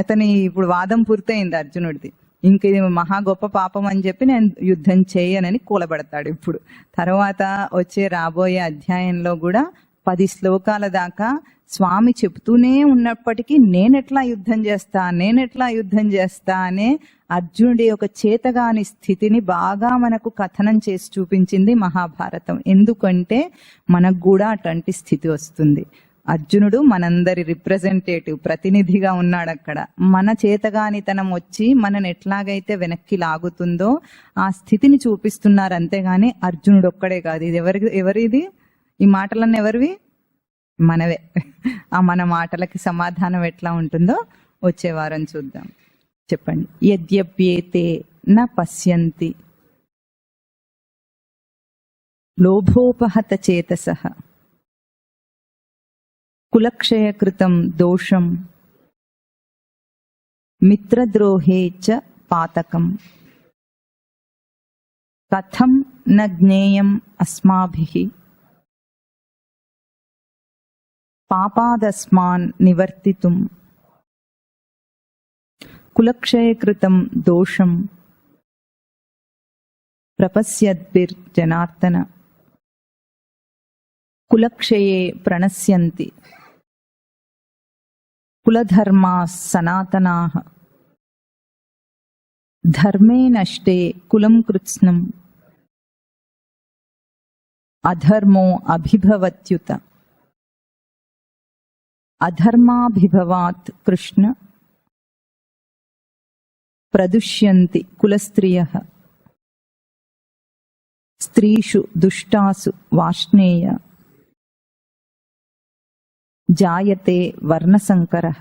అతని ఇప్పుడు వాదం పూర్తయింది అర్జునుడిది. ఇంక ఇది మహా గొప్ప పాపం అని చెప్పి నేను యుద్ధం చేయనని కూలబడతాడు. ఇప్పుడు తర్వాత వచ్చే రాబోయే అధ్యాయంలో కూడా 10 శ్లోకాల దాకా స్వామి చెప్తూనే ఉన్నప్పటికీ నేనెట్లా యుద్ధం చేస్తా అనే అర్జునుడి ఒక చేతగాని స్థితిని బాగా మనకు కథనం చేసి చూపించింది మహాభారతం. ఎందుకంటే మనకు కూడా అటువంటి స్థితి వస్తుంది. అర్జునుడు మనందరి రిప్రజెంటేటివ్, ప్రతినిధిగా ఉన్నాడు అక్కడ. మన చేతగానితనం వచ్చి మనని ఎట్లాగైతే వెనక్కి లాగుతుందో ఆ స్థితిని చూపిస్తున్నారు. అంతేగాని అర్జునుడు ఒక్కడే కాదు. ఇది ఎవరిది? ఈ మాటలన్నీ ఎవరివి? మనవే. ఆ మన మాటలకి సమాధానం ఎట్లా ఉంటుందో వచ్చే వారం చూద్దాం. చెప్పండి. యద్యప్యేతే న పశ్యంతి లోభోపహత చేతసః కులక్షయకృతం దోషం మిత్రద్రోహే చ పాతకం కథం న జ్ఞేయం అస్మాభిః పాపాదస్మాన్ నివర్తితుం కులక్షయకృతం దోషం ప్రపశ్యద్భిర్జనార్దన కులక్షయే ప్రణశ్యంతి కులధర్మాः సనాతనాः ధర్మే నష్టే కులం కృత్స్నం అధర్మో అభిభవత్యుత అధర్మాభిభవాత్ కృష్ణ ప్రదుష్యంతి కులస్త్రియః స్త్రీషు దుష్టాసు వాష్ణేయ జాయతే వర్ణసంకరః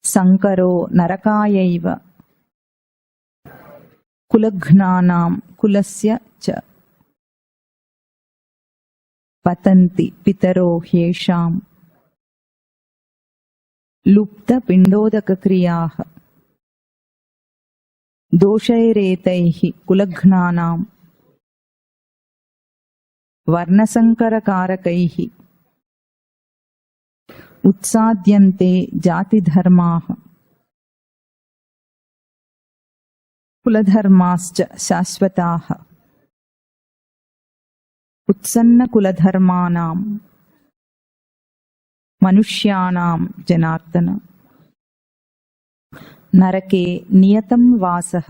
సంకరో నరకాయైవ కులఘ్నానాం కులస్య చ పతంతి పితరో హ్యేషాం లుప్తపిండోదకక్రియాః దోషైరేతైః కులఘ్నానాం వర్ణసంకరకారకైః ఉత్సాద్యంతే జాతిధర్మాః కులధర్మాశ్చ శాశ్వతాః ఉత్సన్నకులధర్మాణాం మనుష్యాణాం జనార్దన నరకే నియతం వాసః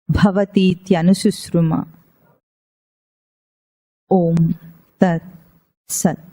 భవతీత్యనుశుశ్రుమ. ఓం తత్ సత్.